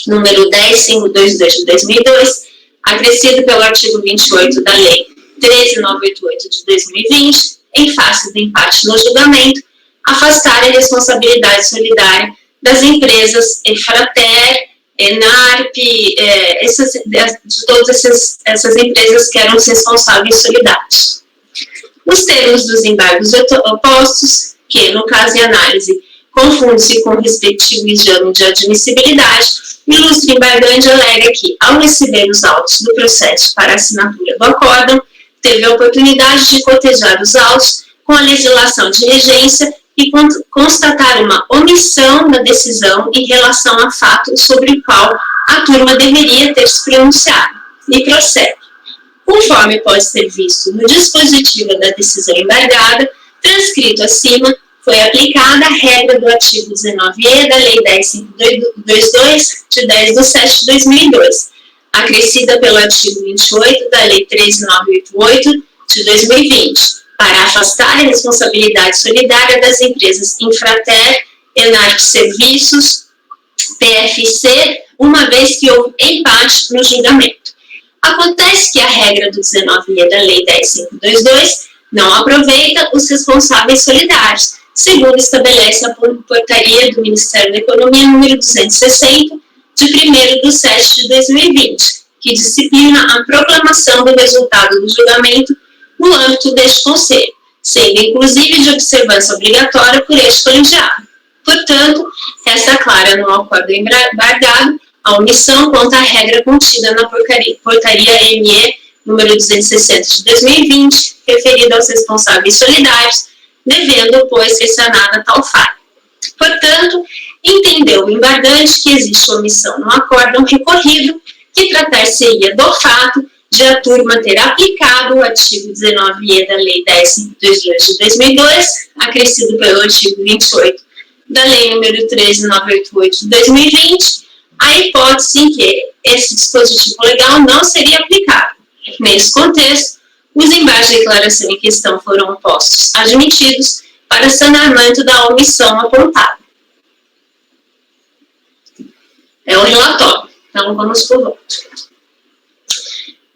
número 10.522 de 2002, acrescido pelo artigo 28 da Lei 13.988 de 2020, em face do empate no julgamento, afastar a responsabilidade solidária das empresas Efrater, ENARP, de todas essas empresas que eram os responsáveis solidários. Os termos dos embargos opostos, que, no caso de análise, confunde-se com o respectivo exame de admissibilidade, o ilustre embargante alega que, ao receber os autos do processo para assinatura do acórdão, teve a oportunidade de cotejar os autos com a legislação de regência e constatar uma omissão da decisão em relação a fato sobre o qual a turma deveria ter se pronunciado, e prossegue. Conforme pode ser visto no dispositivo da decisão embargada, transcrito acima, foi aplicada a regra do artigo 19e da Lei 10.522, de 10/7 de 2002, acrescida pelo artigo 28 da Lei 13.988, de 2020, para afastar a responsabilidade solidária das empresas Infrater, ENARP Serviços, PFC, uma vez que houve empate no julgamento. Acontece que a regra do 19e da Lei 10.522 não aproveita os responsáveis solidários, segundo estabelece a portaria do Ministério da Economia número 260, de 1º/7 de 2020, que disciplina a proclamação do resultado do julgamento no âmbito deste Conselho, sendo inclusive de observância obrigatória por este colegiado. Portanto, resta clara no acordo embargado a omissão quanto à regra contida na portaria ME número 260 de 2020, referido aos responsáveis solidários, devendo, pois, ser sanada tal falha. Portanto, entendeu o embargante que existe omissão no acórdão recorrido, que tratar-se-ia do fato de a turma ter aplicado o artigo 19e da Lei 10.522 de 2002, acrescido pelo artigo 28 da Lei nº 13.988 de 2020, a hipótese em que esse dispositivo legal não seria aplicado. Nesse contexto, os embargos de declaração em questão foram postos admitidos para sanamento da omissão apontada. É o relatório. Então, vamos por voto.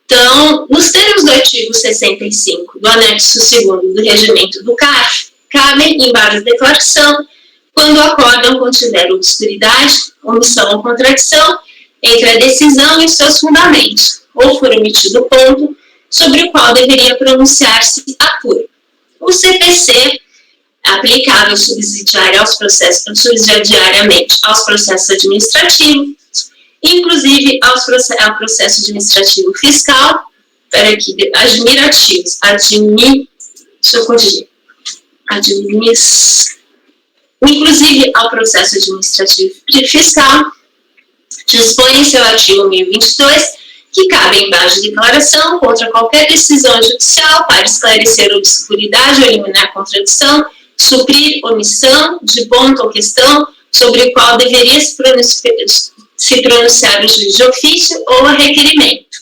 Então, nos termos do artigo 65 do anexo 2º do regimento do CARF, cabem embargos de declaração quando o acórdão contiver obscuridade, omissão ou contradição entre a decisão e seus fundamentos, ou for omitido ponto sobre o qual deveria pronunciar-se a turma. O CPC, aplicável subsidiariamente aos processos administrativos, inclusive ao processo administrativo fiscal, inclusive ao processo administrativo fiscal, dispõe em seu artigo 1022 que cabe embaixo de declaração contra qualquer decisão judicial para esclarecer obscuridade ou eliminar contradição, suprir omissão de ponto ou questão sobre o qual deveria se pronunciar o juiz de ofício ou a requerimento.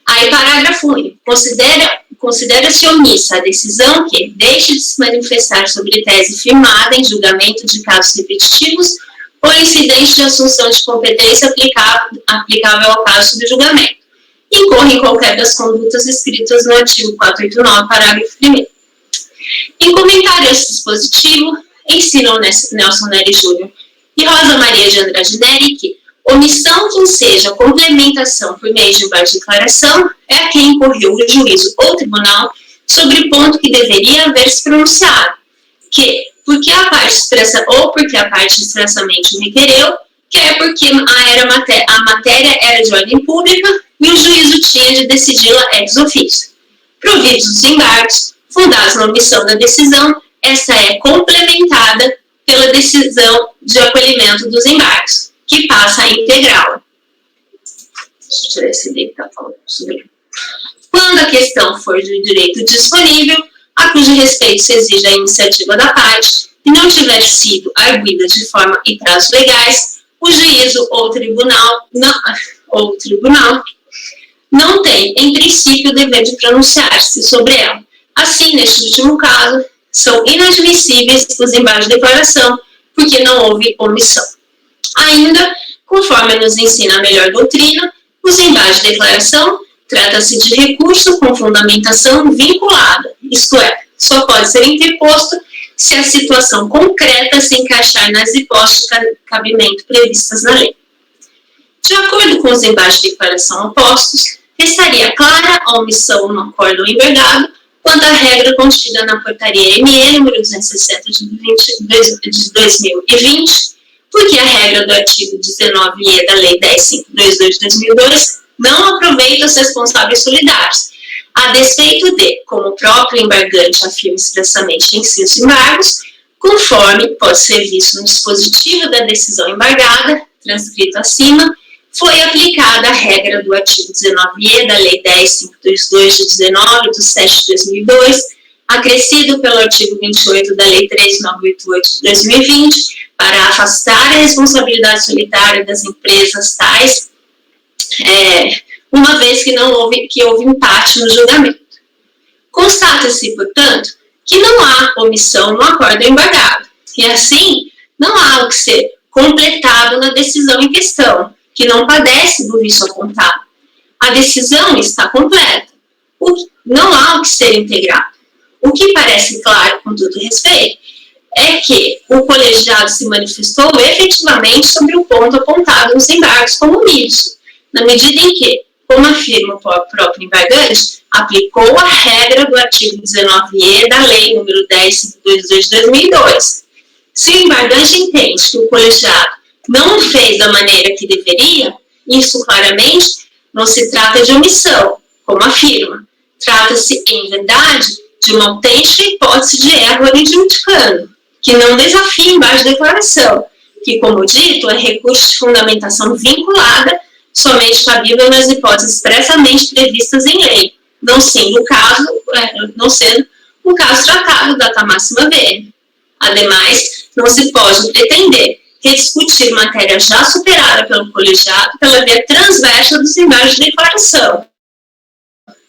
Aí, parágrafo único. Considera-se omissa a decisão que deixe de se manifestar sobre tese firmada em julgamento de casos repetitivos ou incidente de assunção de competência aplicável ao caso do julgamento. Incorre em qualquer das condutas escritas no artigo 489, parágrafo 1º. Em comentário a esse dispositivo, ensinam Nelson Nery Júnior e Rosa Maria de Andrade Nery que omissão que enseja complementação por meio de embargo de declaração é a que incorreu o juízo ou tribunal sobre o ponto que deveria haver se pronunciado, que, porque a parte expressamente requereu, quer porque a matéria era de ordem pública e o juízo tinha de decidi-la ex officio. Providos os embargos, fundados na omissão da decisão, essa é complementada pela decisão de acolhimento dos embargos, que passa a integrá-la. Deixa eu tirar esse daí que está falando sobre. Quando a questão for de direito disponível, a cujo respeito se exige a iniciativa da parte, e não tiver sido arguida de forma e prazos legais, o juízo ou tribunal não tem, em princípio, o dever de pronunciar-se sobre ela. Assim, neste último caso, são inadmissíveis os embargos de declaração, porque não houve omissão. Ainda, conforme nos ensina a melhor doutrina, os embargos de declaração trata-se de recurso com fundamentação vinculada, isto é, só pode ser interposto se a situação concreta se encaixar nas hipóteses de cabimento previstas na lei. De acordo com os embargos de declaração opostos, restaria clara a omissão no acórdão embargado quanto à regra contida na portaria ME número 260 de 2020, porque a regra do artigo 19e da Lei 10.522 de 2002 não aproveita os responsáveis solidários, a despeito de, como o próprio embargante afirma expressamente em seus embargos, conforme pode ser visto no dispositivo da decisão embargada, transcrito acima, foi aplicada a regra do artigo 19e da Lei 10.522 de 19 de 7 de 2002, acrescido pelo artigo 28 da Lei 13.988 de 2020, para afastar a responsabilidade solitária das empresas tais, uma vez que houve empate no julgamento. Constata-se, portanto, que não há omissão no acórdão embargado, e assim não há o que ser completado na decisão em questão, que não padece do vício apontado. A decisão está completa, não há o que ser integrado. O que parece claro, com todo respeito, é que o colegiado se manifestou efetivamente sobre o ponto apontado nos embargos como omisso, na medida em que, como afirma o próprio embargante, aplicou a regra do artigo 19e da Lei número 10.522 de 2002. Se o embargante entende que o colegiado não fez da maneira que deveria, isso claramente não se trata de omissão, como afirma, Trata-se, em verdade, de uma autêntica hipótese de erro juridicando, que não desafia embaixo da declaração, que, como dito, é recurso de fundamentação vinculada, somente cabível nas hipóteses expressamente previstas em lei, não sendo o caso tratado data máxima VM. Ademais, não se pode pretender rediscutir matéria já superada pelo colegiado pela via transversa dos embargos de declaração,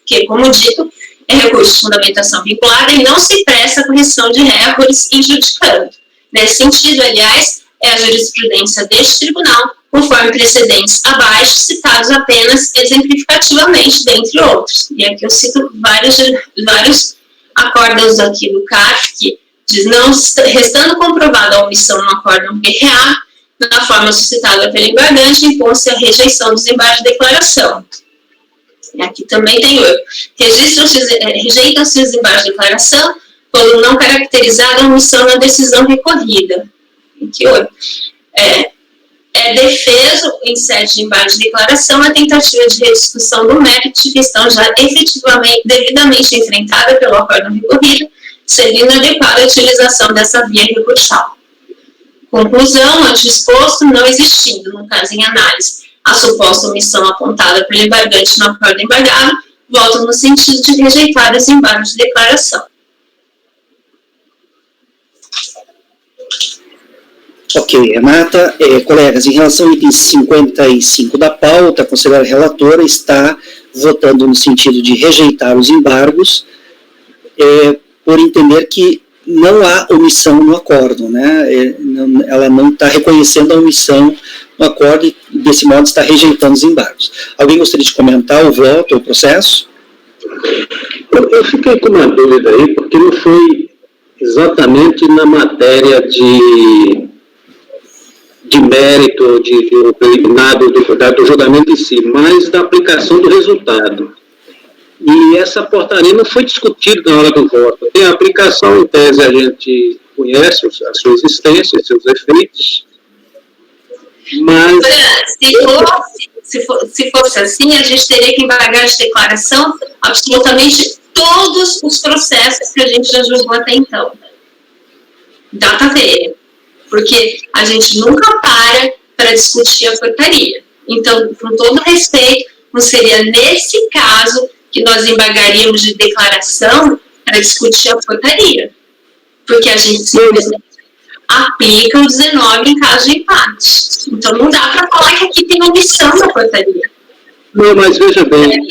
que, como dito, é recurso de fundamentação vinculada e não se presta a correção de récords injudicando. Nesse sentido, aliás, é a jurisprudência deste tribunal, conforme precedentes abaixo, citados apenas exemplificativamente, dentre outros. E aqui eu cito vários acórdãos aqui do CARF, que diz, não restando comprovada a omissão no acórdão BRA, na forma suscitada pelo embargante, impõe-se a rejeição dos embargos de declaração. E aqui também tem outro. Rejeitam-se os embargos de declaração quando não caracterizada a omissão na decisão recorrida. Aqui outro. É defeso, em sede de embargo de declaração, a tentativa de rediscussão do mérito de questão já efetivamente, devidamente enfrentada pelo acórdão recorrido, sendo inadequada a utilização dessa via recursal. Conclusão, ante exposto, não existindo, no caso em análise, a suposta omissão apontada pelo embargante no acórdão embargado, volta no sentido de rejeitar os embargos de declaração. Ok, Renata. Colegas, em relação ao item 55 da pauta, a conselheira relatora está votando no sentido de rejeitar os embargos, por entender que não há omissão no acórdão, né? Ela não está reconhecendo a omissão no acórdão e, desse modo, está rejeitando os embargos. Alguém gostaria de comentar o voto ou o processo? Eu fiquei com uma dúvida aí, porque não foi exatamente na matéria de mérito, do preliminar, do julgamento em si, mas da aplicação do resultado. E essa portaria não foi discutida na hora do voto. Tem a aplicação, em tese, a gente conhece a sua existência, seus efeitos, mas... Se fosse assim, a gente teria que embargar de declaração absolutamente todos os processos que a gente já julgou até então. Data velha. Porque a gente nunca para discutir a portaria. Então, com todo respeito, não seria nesse caso que nós embargaríamos de declaração para discutir a portaria. Porque a gente simplesmente aplica o 19 em caso de empate. Então, não dá para falar que aqui tem omissão na portaria. Não, mas veja bem...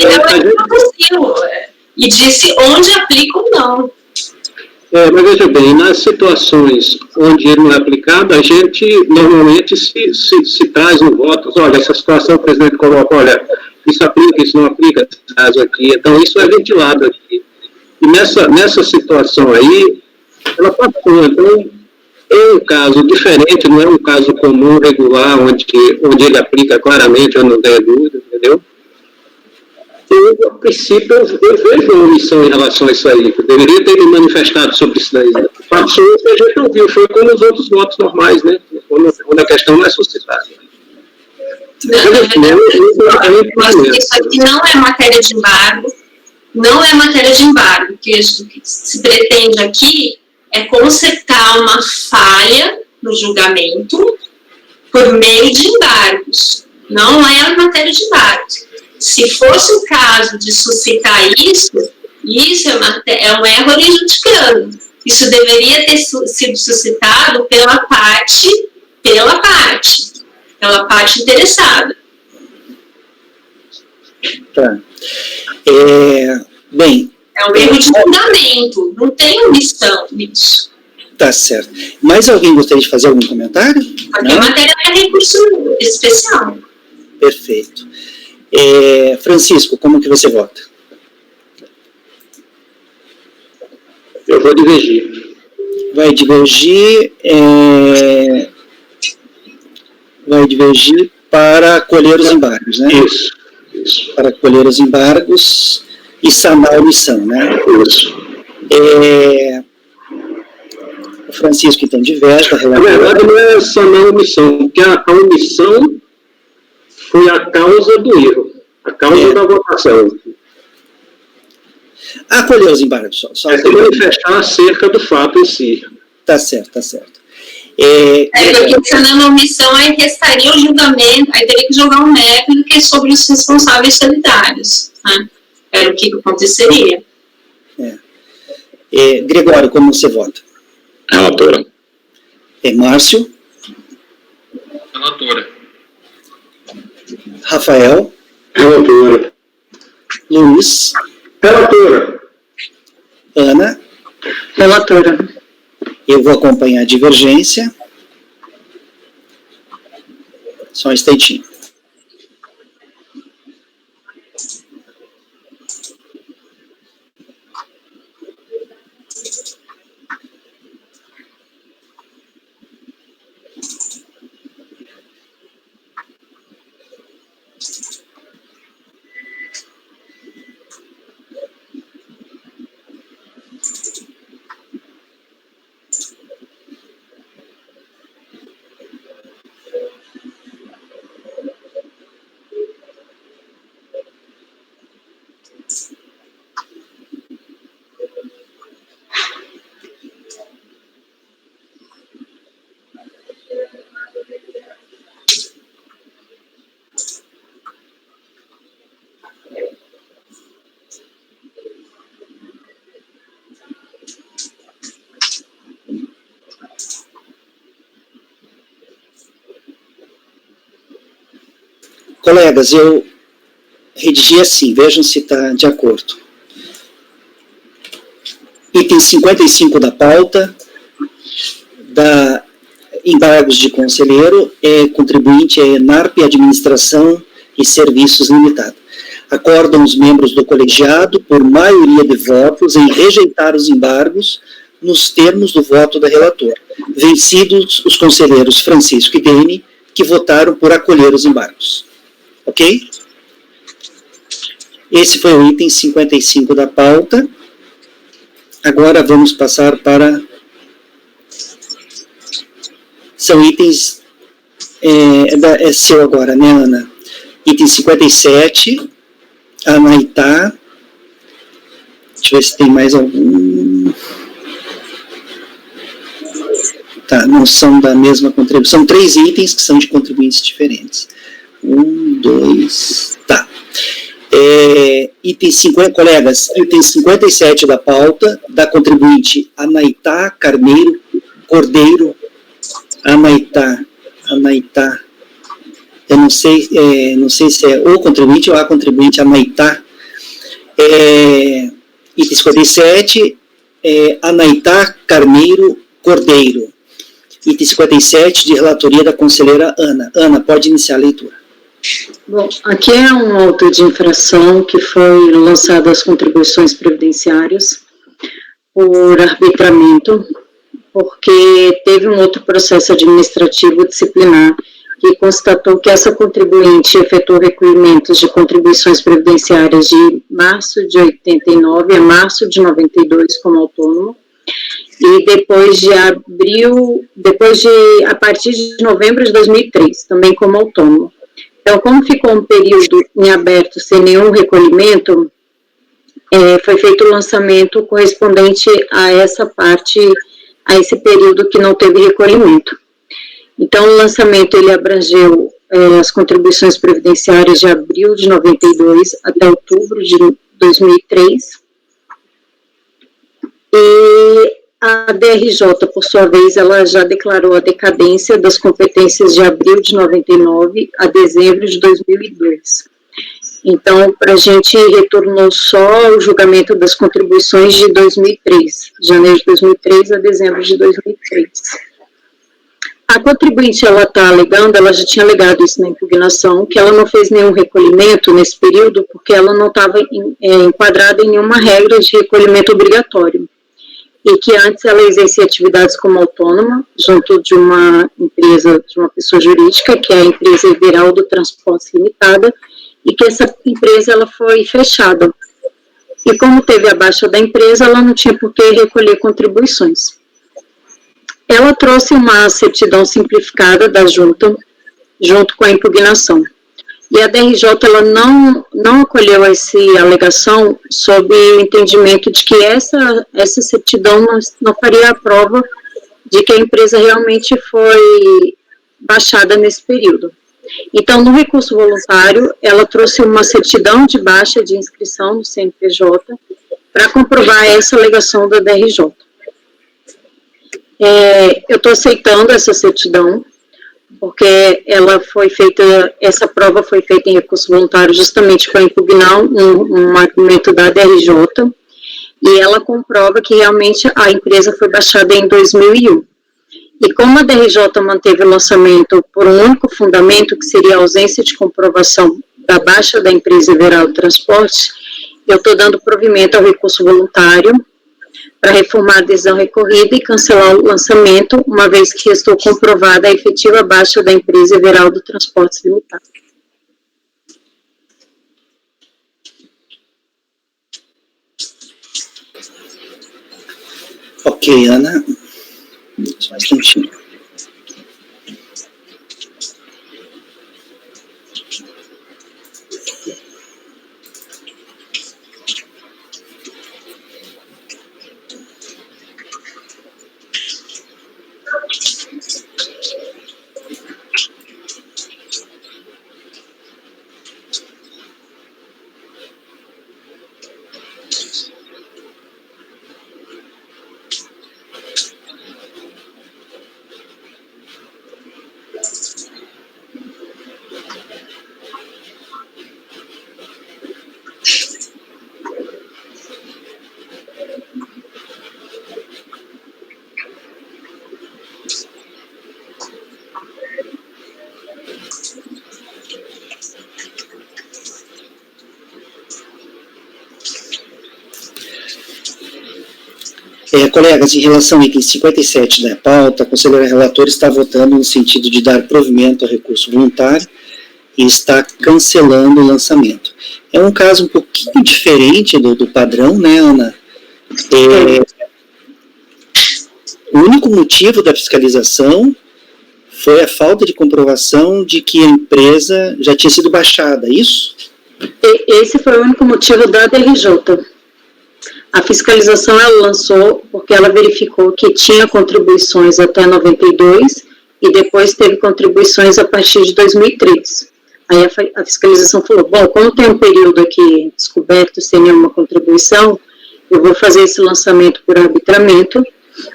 E disse onde aplica ou não. Mas veja bem, nas situações onde ele não é aplicado, a gente normalmente se traz no voto, olha, essa situação o presidente coloca, olha, isso aplica, isso não aplica, nesse caso aqui, então isso é ventilado aqui. E nessa situação aí, ela passou, então é um caso diferente, não é um caso comum, regular, onde ele aplica claramente, eu não tenho dúvida, entendeu? Eu, a princípio, eu vejo uma omissão em relação a isso aí. Eu deveria ter me manifestado sobre isso daí. Passou o que a gente ouviu, foi como os outros votos normais, né? Quando a questão não é suscitada. Isso aqui não é matéria de embargo, não é matéria de embargo. O que se pretende aqui é consertar uma falha no julgamento por meio de embargos. Não é a matéria de embargos. Se fosse o caso de suscitar isso é um erro prejudicando. Isso deveria ter sido suscitado pela parte interessada. Tá. Bem... É um erro de fundamento, não tem omissão nisso. Tá certo. Mais alguém gostaria de fazer algum comentário? Porque a matéria é recurso especial. Perfeito. Francisco, como que você vota? Eu vou divergir. Vai divergir para acolher os embargos, né? Isso. Para acolher os embargos e sanar a omissão, né? Isso. O Francisco, então, diverge da Na verdade, não é sanar a omissão, porque a omissão foi a causa do erro, a causa da votação. Acolher os embargos, só É se manifestar acerca do fato em si. Tá certo, tá certo. Porque sendo uma omissão, aí restaria o julgamento, aí teria que julgar um mérito que é sobre os responsáveis sanitários, né? Era o que aconteceria. Gregório, como você vota? Relatora. Márcio? Relatora. Rafael? Relatora. Luiz? Relatora. Ana? Relatora. Eu vou acompanhar a divergência. Só um instantinho. Colegas, eu redigi assim, vejam se está de acordo. Item 55 da pauta, da embargos de conselheiro, contribuinte é ENARP, Administração e Serviços Limitada. Acordam os membros do colegiado, por maioria de votos, em rejeitar os embargos nos termos do voto da relatora, vencidos os conselheiros Francisco e Dene, que votaram por acolher os embargos. Ok? Esse foi o item 55 da pauta. Agora vamos passar para... São itens... É seu agora, né, Ana? Item 57, Anaitá. Deixa eu ver se tem mais algum... Tá, não são da mesma contribuição. São 3 itens que são de contribuintes diferentes. 1, 2, tá. Item 50, colegas, item 57 da pauta, da contribuinte Anaitá Carneiro Cordeiro, Anaitá, eu não sei se é o contribuinte ou a contribuinte Anaitá. Item 57, Anaitá Carneiro Cordeiro. Item 57, de relatoria da conselheira Ana. Ana, pode iniciar a leitura. Bom, aqui é um auto de infração que foi lançado às contribuições previdenciárias por arbitramento, porque teve um outro processo administrativo disciplinar que constatou que essa contribuinte efetuou recolhimentos de contribuições previdenciárias de março de 89 a março de 92 como autônomo, e a partir de novembro de 2003, também como autônomo. Então, como ficou um período em aberto sem nenhum recolhimento, foi feito o lançamento correspondente a essa parte, a esse período que não teve recolhimento. Então, o lançamento, ele abrangeu as contribuições previdenciárias de abril de 92 até outubro de 2003, e a DRJ, por sua vez, ela já declarou a decadência das competências de abril de 99 a dezembro de 2002. Então, para a gente, retornou só o julgamento das contribuições de 2003, janeiro de 2003 a dezembro de 2003. A contribuinte, ela está alegando, ela já tinha alegado isso na impugnação, que ela não fez nenhum recolhimento nesse período, porque ela não estava enquadrada em nenhuma regra de recolhimento obrigatório, e que antes ela exercia atividades como autônoma, junto de uma empresa, de uma pessoa jurídica, que é a empresa Everaldo Transportes Limitada, e que essa empresa ela foi fechada. E como teve a baixa da empresa, ela não tinha por que recolher contribuições. Ela trouxe uma certidão simplificada da junta, junto com a impugnação. E a DRJ, ela não acolheu essa alegação sob o entendimento de que essa certidão não faria a prova de que a empresa realmente foi baixada nesse período. Então, no recurso voluntário, ela trouxe uma certidão de baixa de inscrição no CNPJ para comprovar essa alegação da DRJ. Eu estou aceitando essa certidão, porque essa prova foi feita em recurso voluntário justamente para impugnar um argumento da DRJ, e ela comprova que realmente a empresa foi baixada em 2001. E como a DRJ manteve o lançamento por um único fundamento, que seria a ausência de comprovação da baixa da empresa Everaldo Transportes, eu estou dando provimento ao recurso voluntário para reformar a decisão recorrida e cancelar o lançamento, uma vez que restou comprovada a efetiva baixa da empresa Everaldo Transportes Limitada. Ok, Ana. Só um instantinho. Colegas, em relação ao item 57 da pauta, a conselheira relatora está votando no sentido de dar provimento ao recurso voluntário e está cancelando o lançamento. É um caso um pouquinho diferente do padrão, né, Ana? O único motivo da fiscalização foi a falta de comprovação de que a empresa já tinha sido baixada, isso? Esse foi o único motivo da DRJ. A fiscalização ela lançou porque ela verificou que tinha contribuições até 92 e depois teve contribuições a partir de 2003. Aí a fiscalização falou, bom, como tem um período aqui descoberto sem nenhuma contribuição, eu vou fazer esse lançamento por arbitramento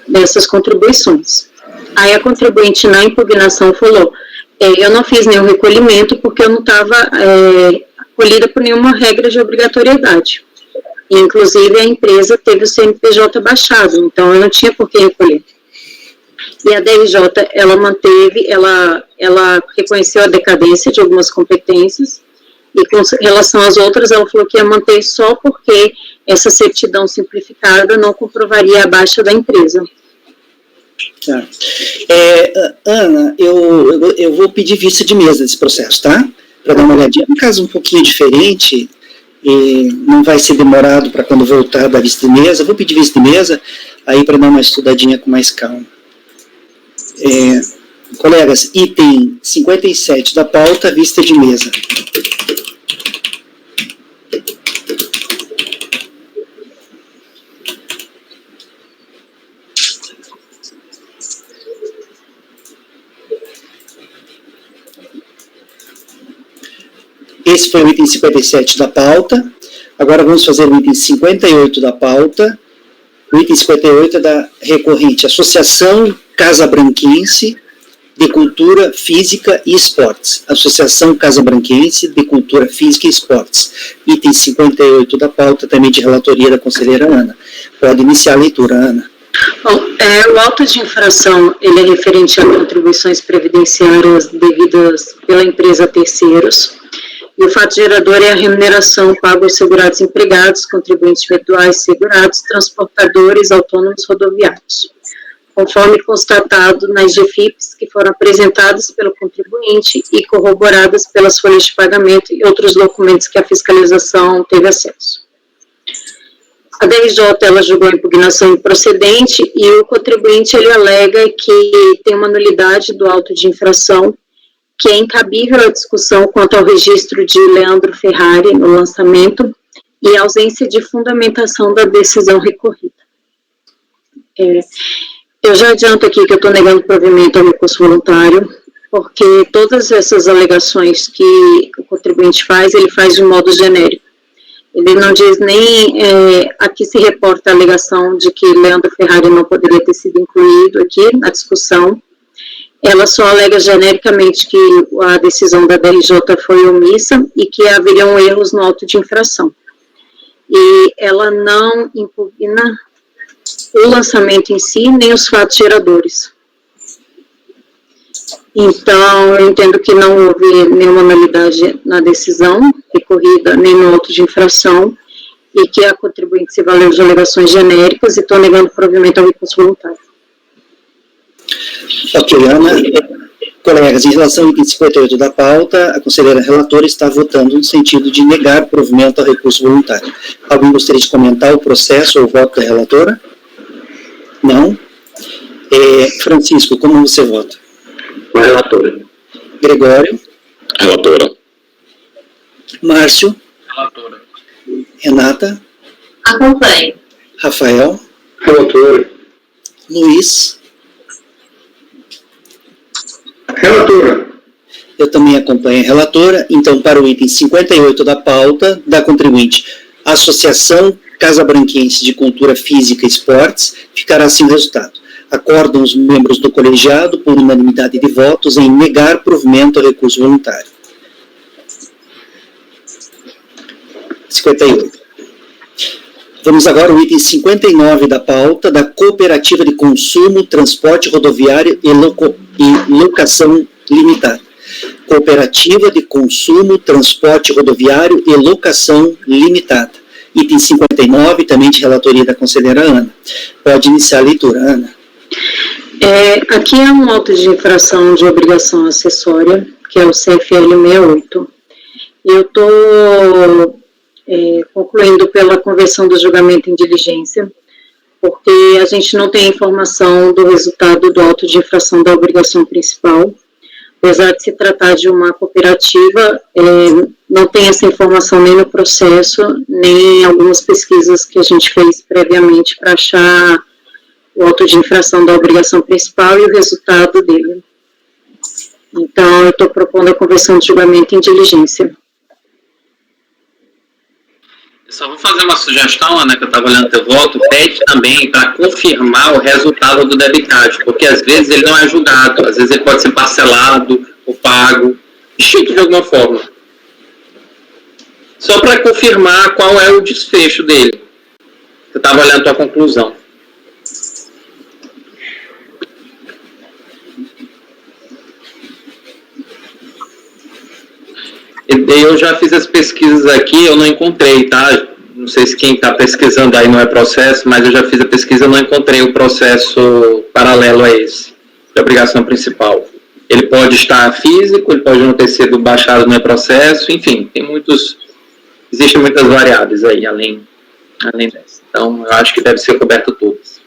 dessas contribuições. Aí a contribuinte na impugnação falou, eu não fiz nenhum recolhimento porque eu não estava acolhida por nenhuma regra de obrigatoriedade. E, inclusive, a empresa teve o CNPJ baixado, então eu não tinha por que recolher. E a DRJ, ela manteve, ela reconheceu a decadência de algumas competências, e com relação às outras, ela falou que ia manter só porque essa certidão simplificada não comprovaria a baixa da empresa. Tá. Ana, eu vou pedir vista de mesa desse processo, tá? Para dar uma olhadinha. Um caso um pouquinho diferente, e não vai ser demorado para quando voltar da vista de mesa. Vou pedir vista de mesa, aí para dar uma estudadinha com mais calma. Colegas, item 57 da pauta, vista de mesa. Esse foi o item 57 da pauta. Agora vamos fazer o item 58 da pauta. O item 58 é da recorrente Associação Casabranquense de Cultura Física e Esportes. Associação Casabranquense de Cultura Física e Esportes. Item 58 da pauta, também de relatoria da conselheira Ana. Pode iniciar a leitura, Ana. Bom, o auto de infração, ele é referente a contribuições previdenciárias devidas pela empresa a terceiros. E o fato gerador é a remuneração paga aos segurados empregados, contribuintes individuais segurados, transportadores autônomos rodoviários, conforme constatado nas GFIPs que foram apresentadas pelo contribuinte e corroboradas pelas folhas de pagamento e outros documentos que a fiscalização teve acesso. A DRJ, ela julgou a impugnação improcedente e o contribuinte, ele alega que tem uma nulidade do auto de infração que é incabível a discussão quanto ao registro de Leandro Ferrari no lançamento e a ausência de fundamentação da decisão recorrida. Eu já adianto aqui que eu estou negando provimento ao recurso voluntário, porque todas essas alegações que o contribuinte faz, ele faz de modo genérico. Ele não diz nem, aqui se reporta a alegação de que Leandro Ferrari não poderia ter sido incluído aqui na discussão. Ela só alega genericamente que a decisão da DRJ foi omissa e que haveriam erros no auto de infração. E ela não impugna o lançamento em si, nem os fatos geradores. Então, eu entendo que não houve nenhuma nulidade na decisão recorrida, nem no auto de infração, e que a contribuinte se valeu de alegações genéricas e estou negando provimento ao recurso voluntário. Ok, Ana. Colegas, em relação ao item 58 da pauta, a conselheira relatora está votando no sentido de negar provimento ao recurso voluntário. Alguém gostaria de comentar o processo ou o voto da relatora? Não? Francisco, como você vota? Com a relatora. Gregório? Relatora. Márcio? Relatora. Renata? Acompanhe. Rafael? Relatora. Luiz? Relatora. Eu também acompanho a relatora. Então, para o item 58 da pauta, da contribuinte, Associação Casabranquense de Cultura Física e Esportes, ficará assim o resultado. Acordam os membros do colegiado, por unanimidade de votos, em negar provimento ao recurso voluntário. 58. Vamos agora ao item 59 da pauta, da Cooperativa de Consumo, Transporte Rodoviário e Locação Limitada. Cooperativa de Consumo, Transporte Rodoviário e Locação Limitada. Item 59, também de relatoria da conselheira Ana. Pode iniciar a leitura, Ana. Aqui é um auto de infração de obrigação acessória, que é o CFL 68. Eu estou concluindo pela conversão do julgamento em diligência, porque a gente não tem informação do resultado do auto de infração da obrigação principal. Apesar de se tratar de uma cooperativa, não tem essa informação nem no processo, nem em algumas pesquisas que a gente fez previamente para achar o auto de infração da obrigação principal e o resultado dele. Então, eu estou propondo a conversão de julgamento em diligência. Eu só vou fazer uma sugestão, Ana, que eu estava olhando teu voto, pede também para confirmar o resultado do debitado, porque às vezes ele não é julgado, às vezes ele pode ser parcelado ou pago, extinto de alguma forma. Só para confirmar qual é o desfecho dele. Eu estava olhando a tua conclusão. Eu já fiz as pesquisas aqui, eu não encontrei, tá? Não sei se quem está pesquisando aí não é processo, mas eu já fiz a pesquisa e não encontrei o processo paralelo a esse, de obrigação principal. Ele pode estar físico, ele pode não ter sido baixado no processo, enfim, existem muitas variáveis aí, além dessa. Então, eu acho que deve ser coberto todas.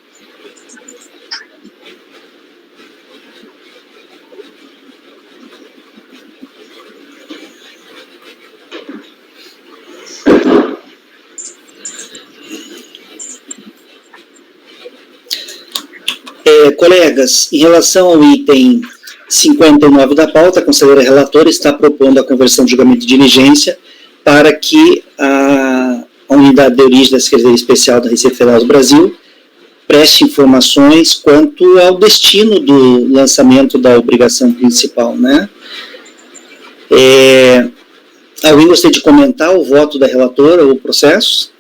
Colegas, em relação ao item 59 da pauta, a conselheira relatora está propondo a conversão de julgamento de diligência para que a unidade de origem da Secretaria Especial da Receita Federal do Brasil preste informações quanto ao destino do lançamento da obrigação principal, né? Alguém gostaria de comentar o voto da relatora ou o processo?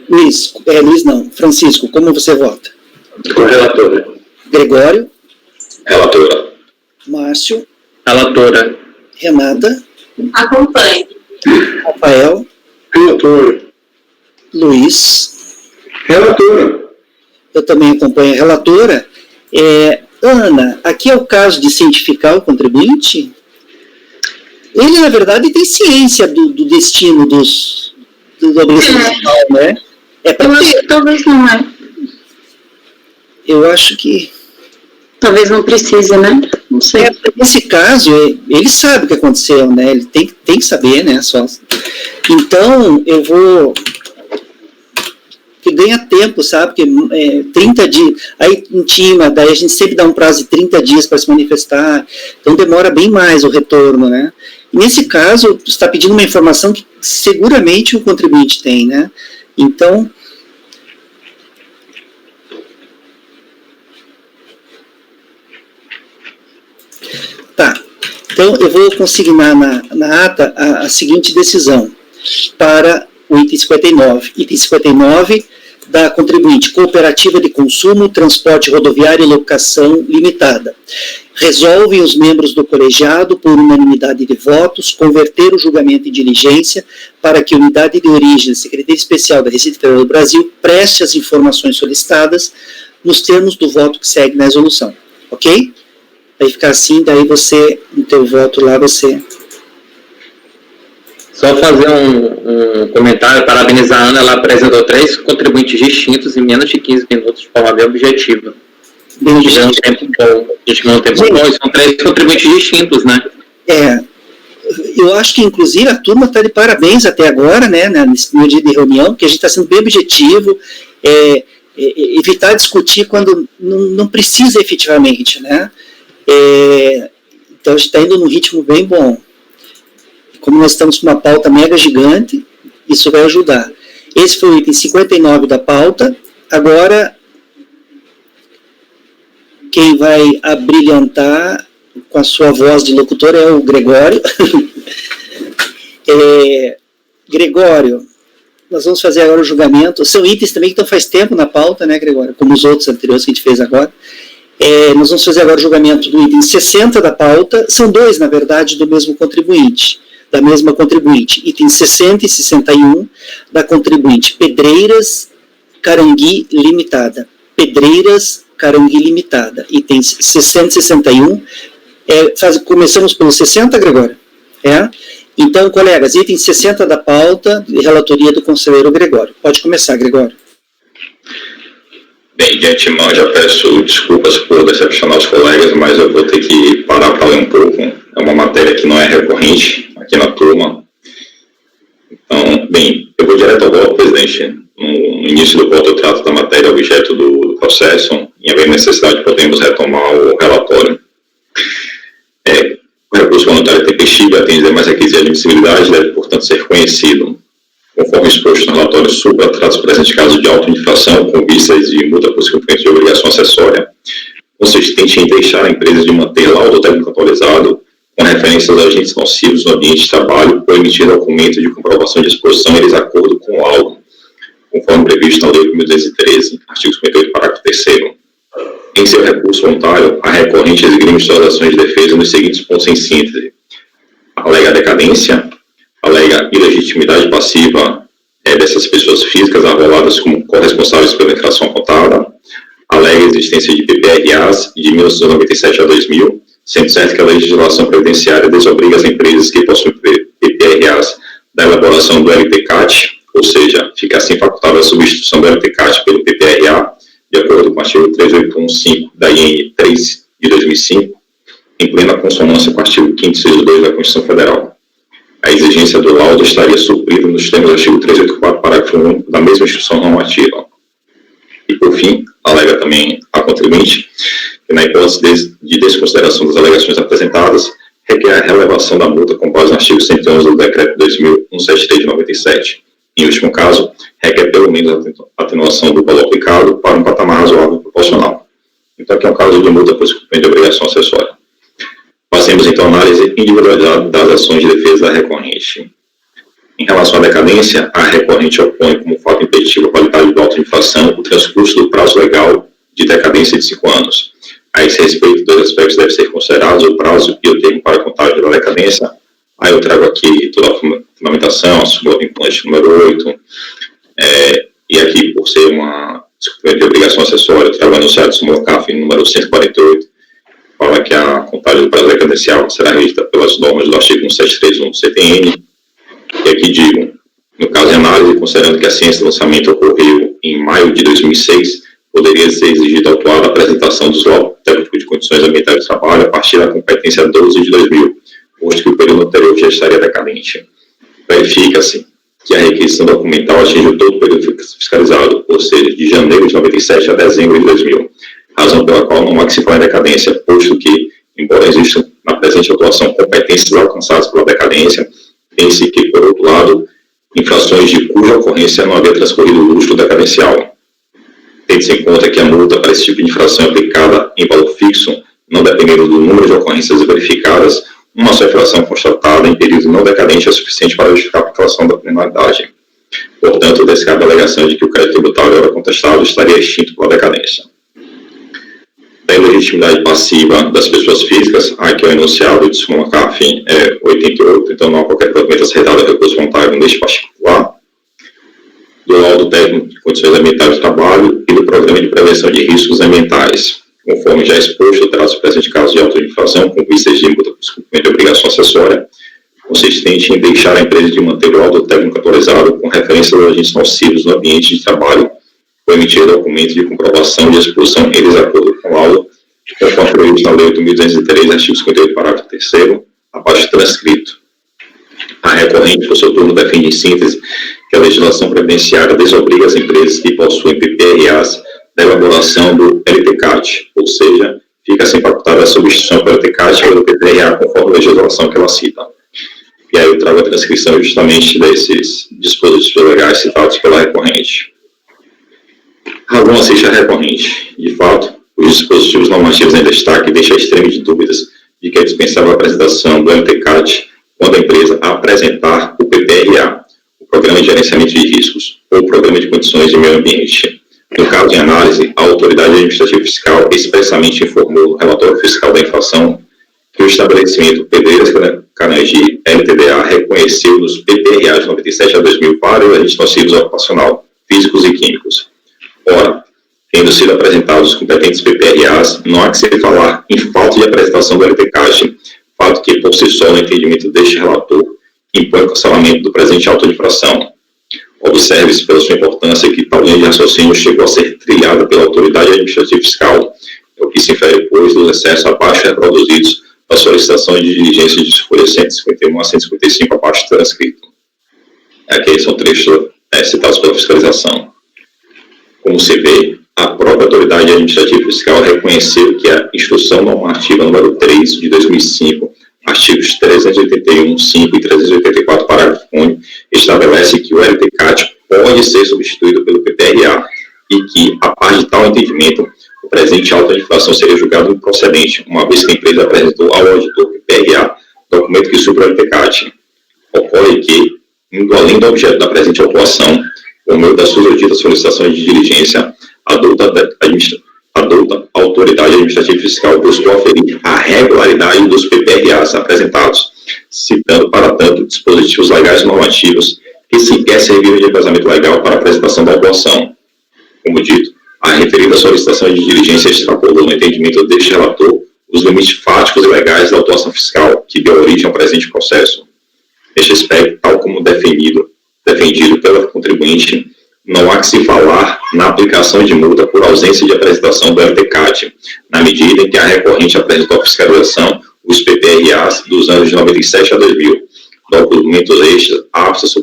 Luiz não. Francisco, como você vota? Com a relatora. Gregório? Relatora. Márcio? Relatora. Renata? Acompanhe. Rafael? Relatora. Luiz? Relatora. Eu também acompanho a relatora. Ana, aqui é o caso de cientificar o contribuinte? Ele, na verdade, tem ciência do destino do obrigação principal, né? Eu acho que talvez não é. Eu acho que talvez não precise, né? Não sei. Nesse caso, ele sabe o que aconteceu, né? Ele tem que saber, né? Só. Então, eu vou... que ganha tempo, sabe? Porque 30 dias, aí intima, daí a gente sempre dá um prazo de 30 dias para se manifestar, então demora bem mais o retorno, né? E nesse caso, você está pedindo uma informação que seguramente o contribuinte tem, né? Então... Tá, então eu vou consignar na ata a seguinte decisão para o item 59. Item 59 da contribuinte, Cooperativa de Consumo, Transporte Rodoviário e Locação Limitada. Resolvem os membros do colegiado, por unanimidade de votos, converter o julgamento em diligência para que a unidade de origem da Secretaria Especial da Receita Federal do Brasil preste as informações solicitadas nos termos do voto que segue na resolução. Ok? Aí fica assim, daí você, no teu voto lá, você... Só fazer um comentário, parabenizar a Ana, ela apresentou 3 contribuintes distintos em menos de 15 minutos de forma bem objetiva. Bem objetivo. Um tempo bom. E são 3 contribuintes distintos, né? Eu acho que, inclusive, a turma está de parabéns até agora, né, nesse primeiro dia de reunião, porque a gente está sendo bem objetivo, evitar discutir quando não precisa efetivamente, né? Então, a gente está indo num ritmo bem bom. Como nós estamos com uma pauta mega gigante, isso vai ajudar. Esse foi o item 59 da pauta. Agora, quem vai abrilhantar com a sua voz de locutor é o Gregório. Gregório, nós vamos fazer agora o julgamento. São itens também que estão faz tempo na pauta, né, Gregório? Como os outros anteriores que a gente fez agora. Nós vamos fazer agora o julgamento do item 60 da pauta. São 2, na verdade, do mesmo contribuinte. Da mesma contribuinte, item 60 e 61, da contribuinte Pedreiras Carangui Limitada. Pedreiras Carangui Limitada. Itens 60 e 61. Começamos pelo 60, Gregório? Então, colegas, item 60 da pauta, de relatoria do conselheiro Gregório. Pode começar, Gregório. Bem, de antemão, já peço desculpas por decepcionar os colegas, mas eu vou ter que parar para ler um pouco. É uma matéria que não é recorrente aqui na turma. Então, bem, eu vou direto ao voto, presidente. No início do voto eu trato da matéria objeto do processo, e havendo necessidade podemos retomar o relatório. O recurso voluntário tempestivo atende demais requisitos de admissibilidade deve, portanto, ser conhecido. Conforme exposto no relatório supra, trata-se do presente caso de auto-infração com vistas de multa por cumprimento de obrigação acessória, consistente em deixar a empresa de manter laudo técnico atualizado com referência aos agentes nocivos no ambiente de trabalho ou emitir documento de comprovação de exposição em desacordo com o laudo, conforme previsto na Lei 8.213, artigo 58, parágrafo 3º. Em seu recurso voluntário, a recorrente esgrime suas ações de defesa nos seguintes pontos em síntese: alega decadência, alega ilegitimidade passiva dessas pessoas físicas arroladas como corresponsáveis pela infração contada, alega a existência de PPRAs de 1997 a 2000, sendo certo que a legislação previdenciária desobriga as empresas que possuem PPRAs da elaboração do LPCAT, ou seja, fica assim facultada a substituição do LPCAT pelo PPRA, de acordo com o artigo 3815 da IN 3 de 2005, em plena consonância com o artigo 5º, inciso 2 da Constituição Federal. A exigência do laudo estaria suprida nos termos do artigo 384, parágrafo 1 da mesma instituição normativa. E, por fim, alega também a contribuinte que, na hipótese de desconsideração das alegações apresentadas, requer a relevação da multa com base no artigo 111 do Decreto 2001/173 de 97. Em último caso, requer pelo menos a atenuação do valor aplicado para um patamar razoável e proporcional. Então, aqui é um caso de multa por cumprimento de obrigação acessória. Fazemos, então, análise individualizada das ações de defesa da recorrente. Em relação à decadência, a recorrente opõe como fato impeditivo a qualidade do auto-infração o transcurso do prazo legal de decadência de 5 anos. A esse respeito, 2 aspectos devem ser considerados: o prazo e o termo para a contagem da decadência. Aí eu trago aqui toda a fundamentação, a súmula vinculante número 8, e aqui, por ser uma descumprimento de obrigação acessória, eu trago anunciado súmula CAF número 148, fala que a contagem do prazo decadencial será regida pelas normas do artigo 1731 do CTN, e aqui digo, no caso de análise, considerando que a ciência do lançamento ocorreu em maio de 2006, poderia ser exigida autuada a apresentação dos laudos técnicos de condições ambientais de trabalho a partir da competência 12 de 2000, posto que o período anterior já estaria decadente. Verifica-se que a requisição documental atinge todo o período fiscalizado, ou seja, de janeiro de 97 a dezembro de 2000, razão pela qual não maximou a decadência, posto que, embora existam na presente atuação competências alcançadas pela decadência, tem-se que, por outro lado, infrações de cuja ocorrência não havia transcorrido o lustro decadencial. Tendo-se em conta que a multa para esse tipo de infração é aplicada em valor fixo, não dependendo do número de ocorrências verificadas, uma só infração constatada em período não decadente é suficiente para justificar a aplicação da penalidade. Portanto, descabe a alegação de que o crédito tributário ora contestado estaria extinto pela decadência. Da ilegitimidade passiva das pessoas físicas, aqui é o enunciado de súmula CAF 88, então não há qualquer provimento aceitado a recurso voluntário neste particular, do laudo técnico de condições ambientais de trabalho e do programa de prevenção de riscos ambientais. Conforme já exposto, trata-se presente caso de auto-infração com vistas de multa por descumprimento de obrigação acessória, consistente em deixar a empresa de manter o laudo técnico atualizado com referência aos agentes nocivos no ambiente de trabalho, ou emitir documentos de comprovação de exposição em desacordo com o laudo, conforme previsto na Lei 8.203, artigo 58, parágrafo 3º, abaixo transcrito. A recorrente, por seu turno, defende em síntese que a legislação previdenciária desobriga as empresas que possuem PPRAs da elaboração do LTCAT, ou seja, fica sem facultada a substituição pelo LTCAT pelo PPRA conforme a legislação que ela cita. E aí eu trago a transcrição justamente desses dispositivos legais citados pela recorrente. Razão assiste a recorrente. De fato, os dispositivos normativos em destaque deixam extremas dúvidas de que é dispensável a apresentação do LTCAT quando a empresa apresentar o PPRA, o Programa de Gerenciamento de Riscos, ou o Programa de Condições de Meio Ambiente. No caso de análise, a Autoridade Administrativa Fiscal expressamente informou no relatório fiscal da infração que o estabelecimento Pedreiras Canagi LTDA reconheceu nos PPRA de 97 a 2000 vários agentes nocivos ocupacional, físicos e químicos. Ora, tendo sido apresentados os competentes PPRAs, não há que se falar em falta de apresentação do LTCAT, fato que, por si só, no entendimento deste relator, impõe o cancelamento do presente auto de infração. Observe-se pela sua importância que tal linha de raciocínio chegou a ser trilhada pela Autoridade Administrativa Fiscal, o que se infere, pois, dos excessos abaixo reproduzidos da solicitação de diligência de folha 151 a 155 abaixo transcrito. Aqui são trechos citados pela fiscalização. Como se vê, a própria Autoridade Administrativa Fiscal reconheceu que a Instrução Normativa número 3 de 2005, artigos 381, 5 e 384, parágrafo único, estabelece que o LTCAT pode ser substituído pelo PPRA e que, a par de tal entendimento, o presente auto de infração seria julgado improcedente, uma vez que a empresa apresentou ao auditor PPRA documento que supra o LTCAT. Ocorre que, indo além do objeto da presente autuação, por meio das suas ditas solicitações de diligência, a Autoridade Administrativa Fiscal buscou aferir a regularidade dos PPRAs apresentados, citando, para tanto, dispositivos legais normativos que sequer serviram de embasamento legal para a apresentação da autuação. Como dito, a referida solicitação de diligência extrapolou no entendimento deste relator os limites fáticos e legais da autuação fiscal, que deu origem ao presente processo. Neste aspecto, tal como defendido pela contribuinte, não há que se falar na aplicação de multa por ausência de apresentação do LTCAT, na medida em que a recorrente apresentou à fiscalização os PPRAs dos anos de 97 a 2000, documentos estes aptos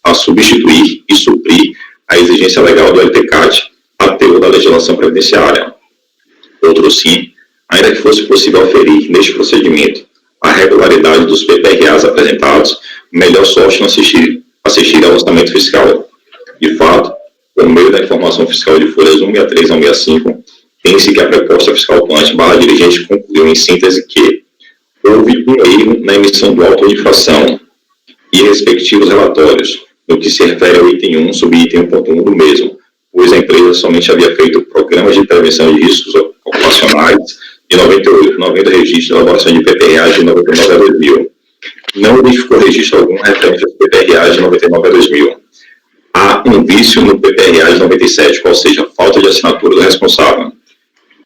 a substituir e suprir a exigência legal do LTCAT, a teor da legislação previdenciária. Outro sim, ainda que fosse possível aferir neste procedimento a regularidade dos PPRAs apresentados, melhor sorte não assistir ao orçamento fiscal. De fato, por meio da informação fiscal de folhas 163 a 165, tem-se que a proposta fiscal atuante / dirigente concluiu em síntese que houve um erro na emissão do auto de infração e respectivos relatórios, no que se refere ao item 1, subitem 1.1 do mesmo, pois a empresa somente havia feito programas de prevenção de riscos ocupacionais de 98, 90 registros de elaboração de PPRAs de 99 a 2000. Não identificou registro algum referente aos PPRAs de 99 a 2000. Há um vício no PPRA de 97, qual seja, a falta de assinatura do responsável.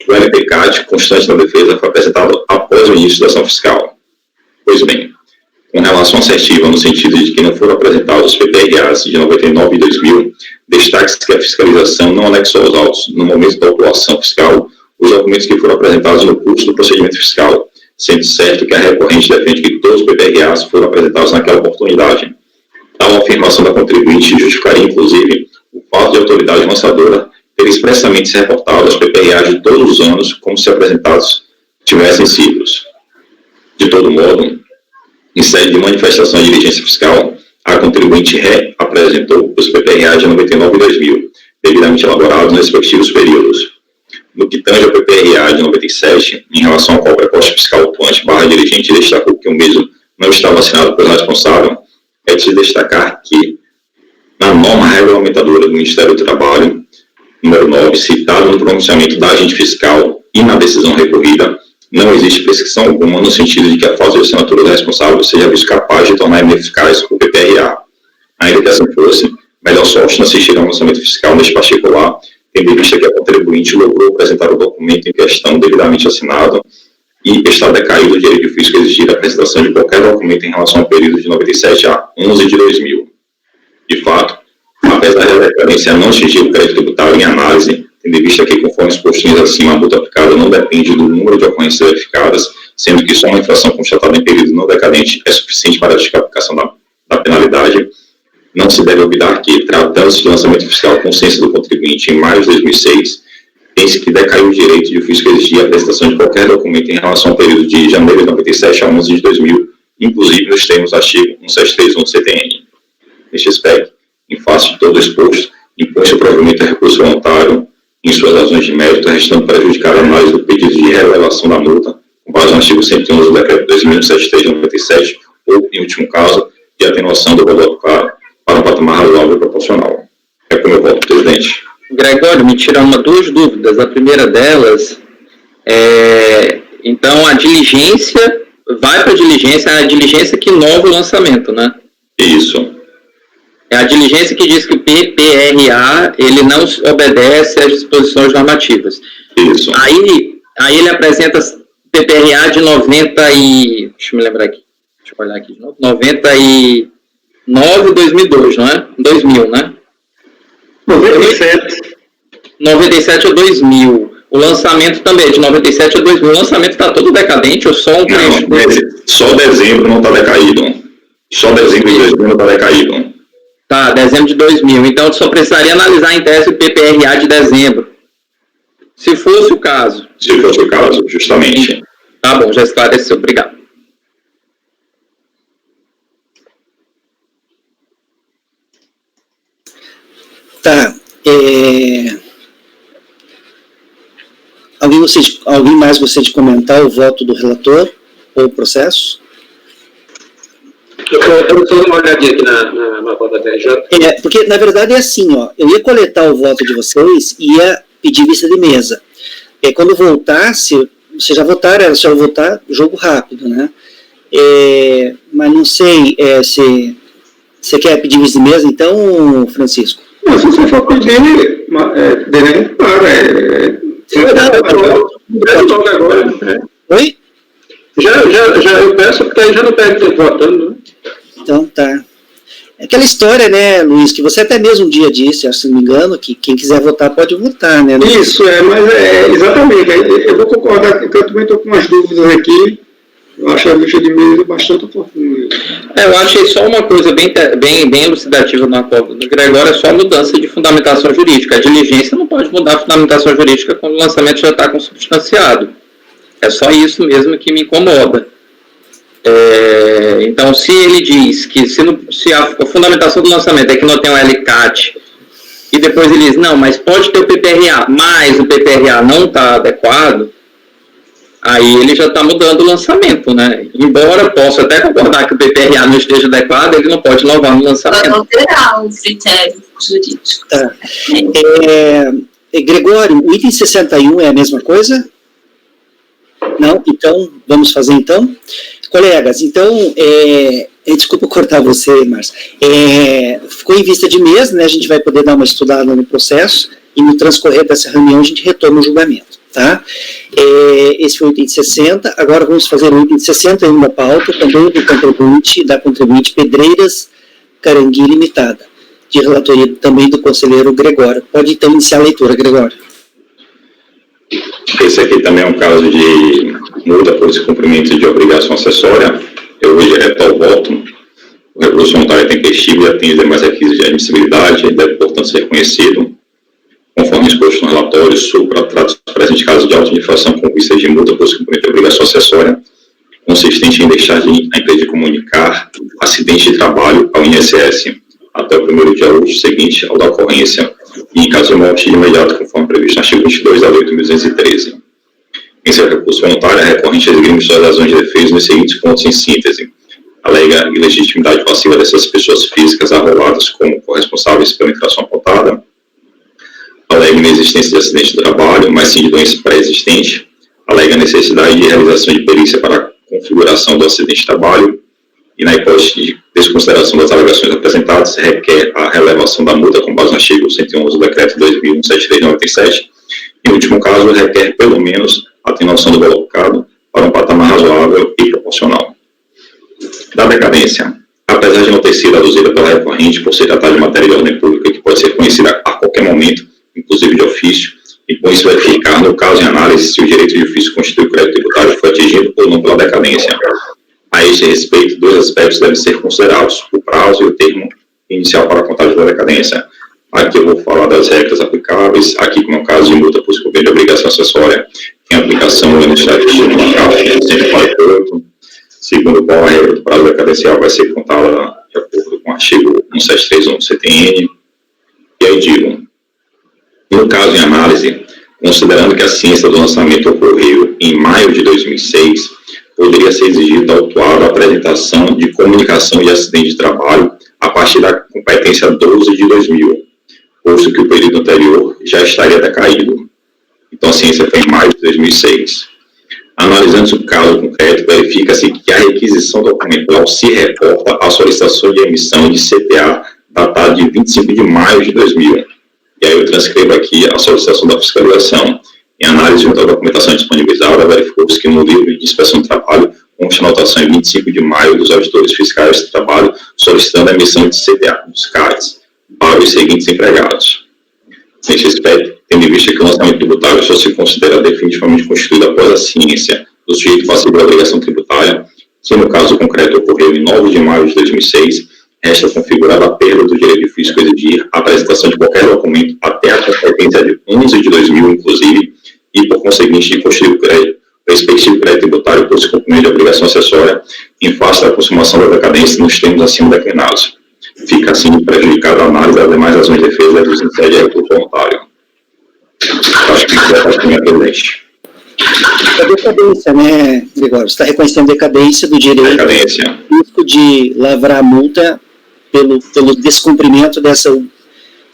O LTCAT, constante na defesa, foi apresentado após o início da ação fiscal. Pois bem, com relação assertiva, no sentido de que não foram apresentados os PPRAs de 99 e 2000, destaque-se que a fiscalização não anexou aos autos, no momento da autuação fiscal, os documentos que foram apresentados no curso do procedimento fiscal, sendo certo que a recorrente defende que todos os PPRAs foram apresentados naquela oportunidade. Tal afirmação da contribuinte justificaria, inclusive, o fato de a autoridade lançadora ter expressamente se reportado aos PPRAs de todos os anos como se apresentados tivessem sido. De todo modo, em sede de manifestação de diligência fiscal, a contribuinte reapresentou os PPRAs de 99 e 2000, devidamente elaborados nos respectivos períodos. No que tange ao PPRA de 97, em relação ao qual o preposto fiscal atuante / dirigente destacou que o mesmo não estava assinado pelo responsável, é de se destacar que, na norma regulamentadora do Ministério do Trabalho, número 9, citado no pronunciamento da agente fiscal e na decisão recorrida, não existe prescrição alguma no sentido de que a falta de assinatura do responsável seja visto capaz de tornar ineficaz o PPRA. Ainda que assim fosse, melhor sorte não assistir ao lançamento fiscal neste particular, tendo em vista que a contribuinte logrou apresentar o documento em questão devidamente assinado e está decaído o direito de fisco exigir a apresentação de qualquer documento em relação ao período de 97 a 11 de 2000. De fato, apesar da decadência não atingir o crédito tributário em análise, tendo em vista que, conforme exposto acima, a multa aplicada não depende do número de ocorrências verificadas, sendo que só uma infração constatada em período não decadente é suficiente para justificar a aplicação da penalidade, não se deve olvidar que, tratando-se de lançamento fiscal com ciência do contribuinte em maio de 2006, tem-se que decaiu o direito de o fisco exigir a apresentação de qualquer documento em relação ao período de janeiro de 97 a 11 de 2000, inclusive nos termos do artigo 1731 do CTN. Neste aspecto, em face de todo o exposto, impõe-se o provimento a recurso voluntário em suas razões de mérito, restando prejudicar a análise do pedido de relevação da multa, com base no artigo 111 do decreto 2073 de 97, ou, em último caso, de atenuação do valor para um patamar razoável e proporcional. É como eu voto, presidente. Gregório, me tira duas dúvidas. A primeira delas então, a diligência, vai para a diligência que inova o lançamento, né? Isso. É a diligência que diz que o PPRA, ele não obedece às disposições normativas. Isso. Aí ele apresenta PPRA de 90 e... Deixa eu me lembrar aqui. Deixa eu olhar aqui de novo. 99 e 2002, não é? 2000, né? 97 a 2000. O lançamento também é de 97 a 2000. O lançamento está todo decadente ou só um trecho? Não, só dezembro não está decaído. Só dezembro de 2000 não está decaído. Tá, dezembro de 2000. Então, só precisaria analisar em tese o PPRA de dezembro. Se fosse o caso. Se fosse o caso, justamente. Tá bom, já esclareceu. Obrigado. Tá. Alguém mais gostaria de comentar o voto do relator ou o processo? Eu estou dando uma olhadinha aqui na pauta da TJ. Porque, na verdade, é assim, ó, eu ia coletar o voto de vocês e ia pedir vista de mesa. Quando voltasse, vocês já votaram, era só votar jogo rápido, né? Mas não sei se você quer pedir vista de mesa, então, Francisco? Não, se você for pedir, devemos para. Agora. Oi? Já eu peço, porque aí já não perde tempo votando, né? Então, tá. É aquela história, né, Luiz, que você até mesmo um dia disse, acho, se não me engano, que quem quiser votar pode votar, né? Isso, mas exatamente. Eu vou concordar, porque eu também estou com umas dúvidas aqui. Eu acho a vista de mesa bastante oportuna. Eu achei só uma coisa bem elucidativa na acordo do Gregório, é só a mudança de fundamentação jurídica. A diligência não pode mudar a fundamentação jurídica quando o lançamento já está consubstanciado. É só isso mesmo que me incomoda. Então, se ele diz que se a fundamentação do lançamento é que não tem um LCAT, e depois ele diz, não, mas pode ter o PPRA, mas o PPRA não está adequado, aí ele já está mudando o lançamento, né? Embora possa até concordar que o PPRA não esteja adequado, ele não pode inovar no lançamento. Vai alterar o critério jurídico. Tá. Gregório, o item 61 é a mesma coisa? Não? Então, vamos fazer então? Colegas, então, desculpa cortar você, Márcio. Ficou em vista de mesa, né? A gente vai poder dar uma estudada no processo e no transcorrer dessa reunião a gente retoma o julgamento, tá? Esse foi o item 60, agora vamos fazer o item 61 da pauta, também da contribuinte Pedreiras Carangui Limitada, de relatoria também do conselheiro Gregório. Pode então iniciar a leitura, Gregório. Esse aqui também é um caso de multa por descumprimento de obrigação acessória. Eu vou direto ao voto. O recurso voluntário é tempestivo e atende demais requisitos de admissibilidade, deve, portanto, ser reconhecido. Conforme exposto no relatório, supra trata os presentes casos de auto-infração com vista de multa por descumprimento de obrigação acessória, consistente em deixar a empresa de comunicar acidente de trabalho ao INSS até o primeiro dia útil seguinte ao da ocorrência, e em caso de morte de imediato, conforme previsto no artigo 22 da Lei 8.213. Em seu recurso voluntário, a recorrente esgrime suas razões de defesa nos seguintes pontos em síntese: alega ilegitimidade passiva dessas pessoas físicas arroladas como corresponsáveis pela infração apontada, alega inexistência de acidente de trabalho, mas sim de doença pré-existente, alega necessidade de realização de perícia para a configuração do acidente de trabalho, e na hipótese de desconsideração das alegações apresentadas, requer a relevação da multa com base no artigo 111 do Decreto 2001/7397. Em último caso, requer pelo menos a atenuação do valor aplicado para um patamar razoável e proporcional. Da decadência. Apesar de não ter sido aduzida pela recorrente por se tratar de matéria de ordem pública que pode ser conhecida a qualquer momento, inclusive de ofício, e com isso verificar, no caso em análise, se o direito de ofício constitui o crédito tributário foi atingido ou não pela decadência. A este respeito, dois aspectos devem ser considerados: o prazo e o termo inicial para a contagem da decadência. Aqui eu vou falar das regras aplicáveis. Aqui, como é o caso de multa por descumprimento de obrigação acessória, tem aplicação no legislativo no CAF 148, segundo o qual a regra do prazo decadencial vai ser contada de acordo com o artigo 1731 do CTN. E aí digo, no caso em análise, considerando que a ciência do lançamento ocorreu em maio de 2006, poderia ser exigido ao autuado a apresentação de comunicação de acidente de trabalho a partir da competência 12 de 2000, posto que o período anterior já estaria decaído. Então, a ciência foi em maio de 2006. Analisando o caso concreto, verifica-se que a requisição documental se reporta à solicitação de emissão de CPA datada de 25 de maio de 2000. E aí eu transcrevo aqui a solicitação da fiscalização. Em análise junto à documentação disponibilizada, verificou-se que no livro de inspeção de trabalho consta a anotação em 25 de maio dos auditores fiscais de trabalho solicitando a emissão de CPA dos CADs para os seguintes empregados. Neste aspecto, tendo em vista que o lançamento tributário só se considera definitivamente constituído após a ciência do sujeito passivo da obrigação tributária, que no caso concreto ocorreu em 9 de maio de 2006, resta configurada a perda do direito de fisco exigir a apresentação de qualquer documento até a competência de 11 de 2000, inclusive, e, por conseguinte, de constituir o respectivo crédito tributário por descumprimento de obrigação acessória em face da consumação da decadência nos termos acima declinados. Fica, assim, prejudicada a análise das demais razões de defesa dos incidentes de recurso voluntário. Acho que isso é a minha presidente. A decadência, né, Gregório? Você está reconhecendo a decadência do direito Decadência. de lavrar a multa pelo descumprimento dessa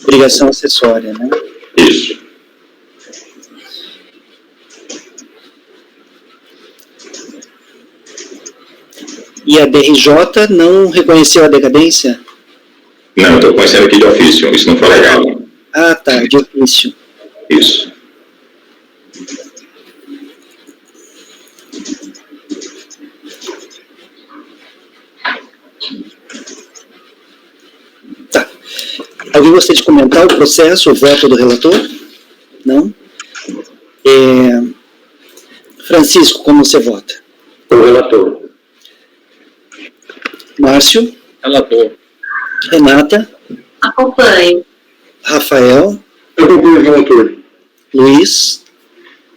obrigação acessória, né? Isso. E a DRJ não reconheceu a decadência? Não, eu estou conhecendo aqui de ofício, isso não foi legal. Ah, tá, de ofício. Isso. Tá. Alguém gostaria de comentar o processo, o voto do relator? Não? Francisco, como você vota? O relator. Márcio? Relator. Renata? Acompanho. Rafael? Eu acompanho o relator. Luiz?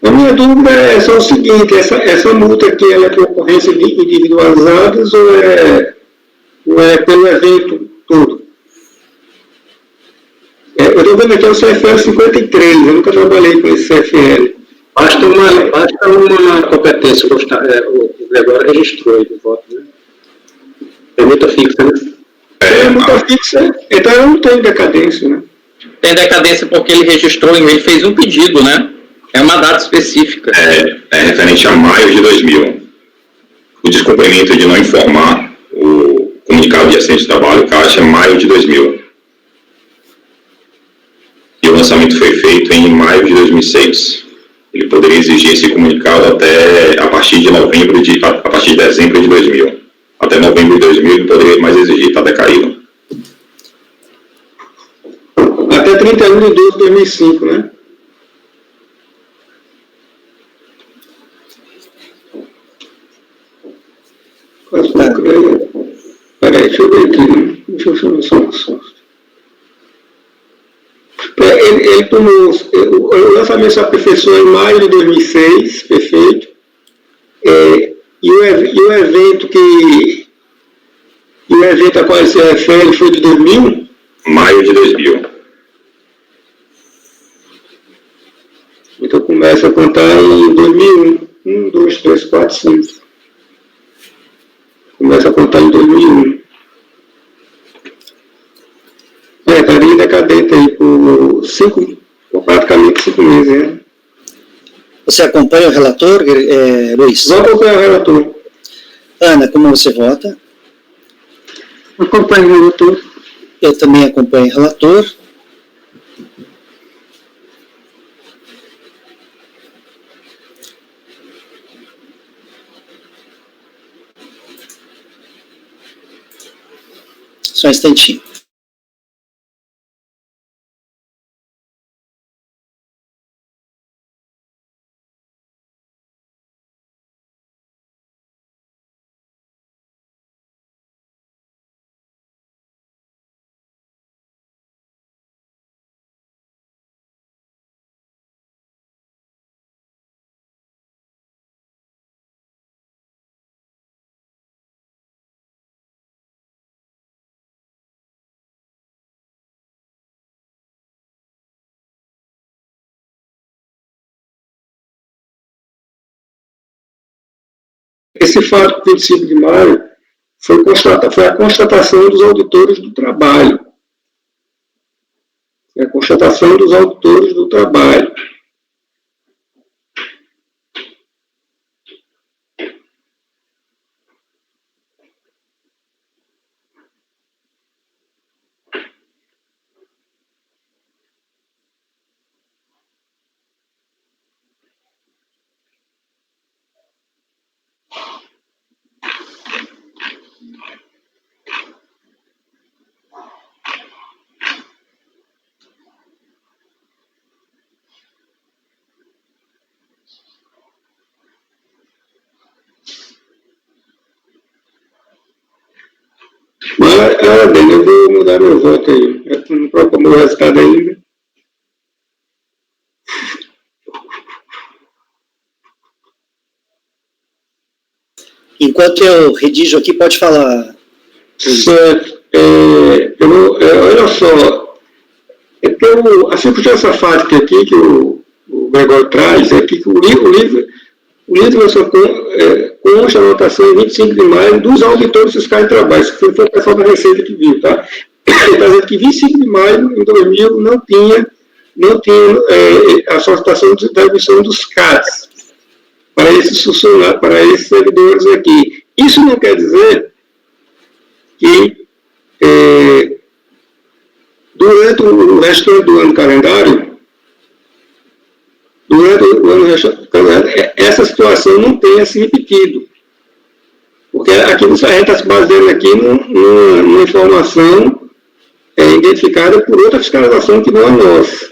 A minha dúvida é só o seguinte: essa multa aqui ela é por ocorrência de individualizadas ou é pelo evento todo? Eu estou vendo aqui o CFL 53, eu nunca trabalhei com esse CFL. Basta uma competência, o Gregório registrou aí o voto, né? É multa fixa, né? É multa fixa, então eu não tenho decadência, né? Tem decadência porque ele registrou, ele fez um pedido, né? É uma data específica. É referente a maio de 2000. O descumprimento de não informar o comunicado de acidente de trabalho, Caixa, é maio de 2000. E o lançamento foi feito em maio de 2006. Ele poderia exigir esse comunicado a partir de dezembro de 2000. Até novembro de 2000 ele poderia mais exigir, está decaído. Até 31 de 12 de 2005, né? deixa eu ver aqui. Deixa eu ver só. Ele tomou, o lançamento se aperfeiçoou em maio de 2006, perfeito. E o evento a qual ele se refere foi de 2000? Maio de 2000. Então começa a contar em 2001. 1, 2, 3, 4, 5. Começa a contar em 2001. Estaria decadente aí por praticamente 5 meses, né? Você acompanha o relator, Luiz? Vou acompanhar o relator. Ana, como você vota? Acompanho o relator. Eu também acompanho o relator. Só um instantinho. Esse fato de 25 de maio foi a constatação dos auditores do trabalho. É a constatação dos auditores do trabalho. Mas, bem, eu vou mudar meu voto aí. Eu não proclamou o resultado ainda. Enquanto eu redijo aqui, pode falar. Certo. Olha só, a circunstância fática aqui que o Gregório traz é que o livro lançou consta a anotação em 25 de maio dos auditores fiscais de trabalho. Isso foi o pessoal da Receita que viu, tá? Ele está dizendo que 25 de maio, em 2000, não tinha a solicitação da emissão dos CADs para esses funcionários, para esses servidores aqui. Isso não quer dizer que durante o resto do ano calendário, essa situação não tenha se repetido. Porque aqui a gente está se baseando aqui numa informação identificada por outra fiscalização que não é nossa.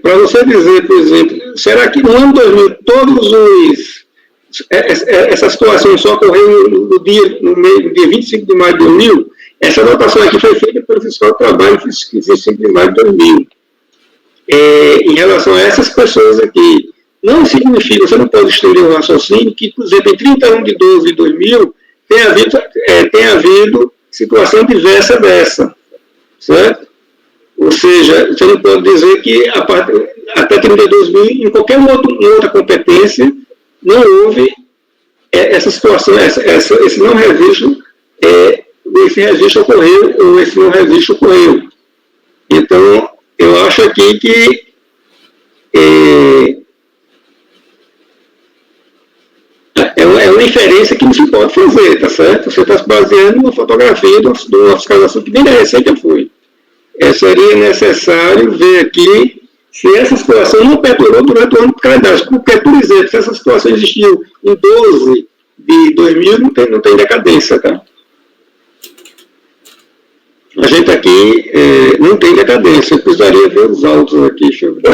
Para você dizer, por exemplo, será que no ano 2000 essa situação só ocorreu no dia 25 de maio de 2000? Essa anotação aqui foi feita pelo fiscal do trabalho, 25 de maio de 2000. Em relação a essas pessoas aqui, não significa, você não pode estender o raciocínio que, por exemplo, em 31 de 12 de 2000, tem havido situação diversa dessa, certo? Ou seja, você não pode dizer que até 32 de 2000, em qualquer outra competência, não houve essa situação, esse não registro, esse registro ocorreu, ou esse não registro ocorreu. Então, eu acho aqui que é uma inferência que não se pode fazer, tá certo? Você está se baseando numa fotografia de uma fiscalização que nem da Receita foi. Seria necessário ver aqui se essa situação não perdurou durante o ano de calendário. Porque, por exemplo, se essa situação existiu em 12 de 2000, não tem decadência, tá? A gente aqui não tem decadência. Eu precisaria ver os autos aqui. Deixa eu ver. O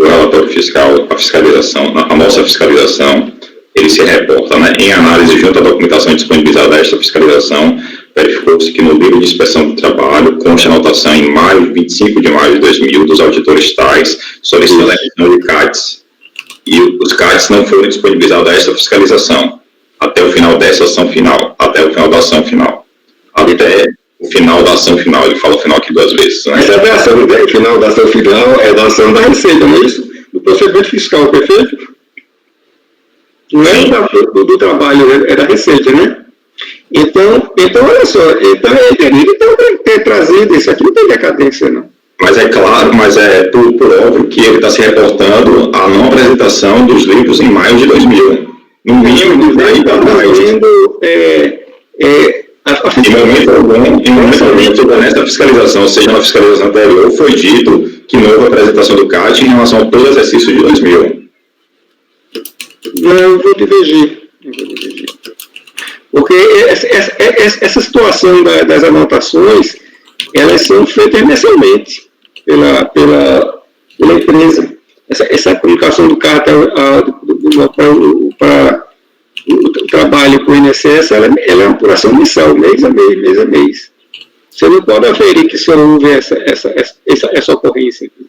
relatório fiscal, a fiscalização, a nossa fiscalização ele se reporta, né, em análise junto à documentação disponibilizada desta fiscalização, verificou-se que no livro de inspeção do trabalho consta a anotação em 25 de maio de 2000 dos auditores tais solicitando a emissão de CATs. E os CATs não foram disponibilizados a esta fiscalização até o final dessa ação final, até o final da ação final. Até o final da ação final, ele fala o final aqui 2 vezes. Né? Essa é a ação, o final da ação final é da ação da Receita, não é isso? Do procedimento fiscal, perfeito? Não é do trabalho, é da Receita, né? Então, olha só, então ele teria que ter trazido isso aqui, não tem decadência, não. Mas é claro, mas é por óbvio que ele está se reportando à não apresentação dos livros em maio de 2000. No mínimo, daí está mais. Em momento algum, nessa fiscalização, seja na fiscalização anterior, foi dito que não houve apresentação do CAT em relação a todo o exercício de 2000. Não, eu vou divergir. Porque essa situação das anotações, elas são feitas mensalmente pela empresa. Essa comunicação do CAT para o trabalho com o INSS, ela é uma apuração mensal, mês a mês. Você não pode aferir que só houve essa ocorrência aqui.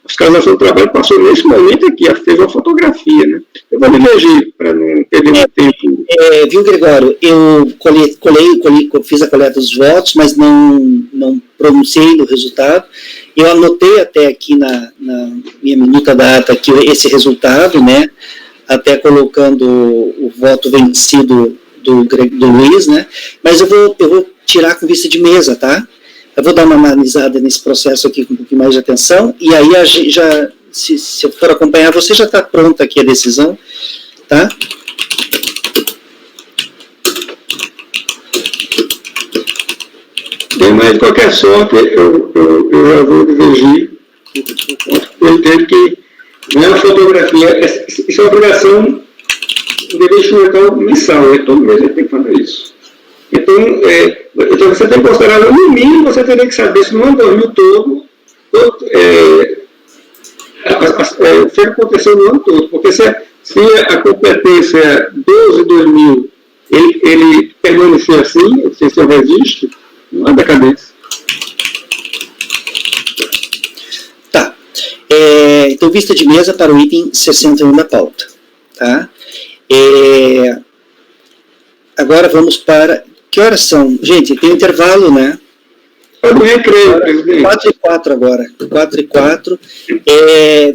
A fiscalização do trabalho passou nesse momento aqui, fez uma fotografia, né? Eu vou divergir para não perder muito tempo. Viu, Gregório? Eu fiz a coleta dos votos, mas não pronunciei o resultado. Eu anotei até aqui na minha minuta da ata aqui esse resultado, né? Até colocando o voto vencido do Luiz, né? Mas eu vou tirar com vista de mesa, tá? Eu vou dar uma analisada nesse processo aqui com um pouquinho mais de atenção, e aí se eu for acompanhar, você já está pronta aqui a decisão, tá? Mas de qualquer sorte, eu já vou divergir, eu entendo que não é uma fotografia, isso é uma obrigação de investimento mensal, todo mês ele tem que fazer isso. Então você tem que considerar, no mínimo, você teria que saber se no ano 2000 todo o que aconteceu no ano todo, porque se a competência 12/2000 ele permanecer assim, se isso resiste, não há decadência. Tá. Então, vista de mesa para o item 61 da pauta. Tá? Agora vamos para... Que horas são? Gente, tem intervalo, né? Eu não recreio, presidente. 4h04 agora. 4h04.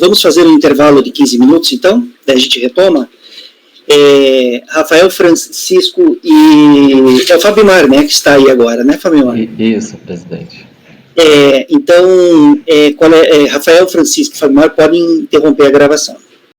Vamos fazer um intervalo de 15 minutos, então? Daí a gente retoma. Rafael Francisco e... É o Fabimar, né? Que está aí agora, né, Fabimar? Isso, presidente. Então, Rafael Francisco e Fabimar podem interromper a gravação.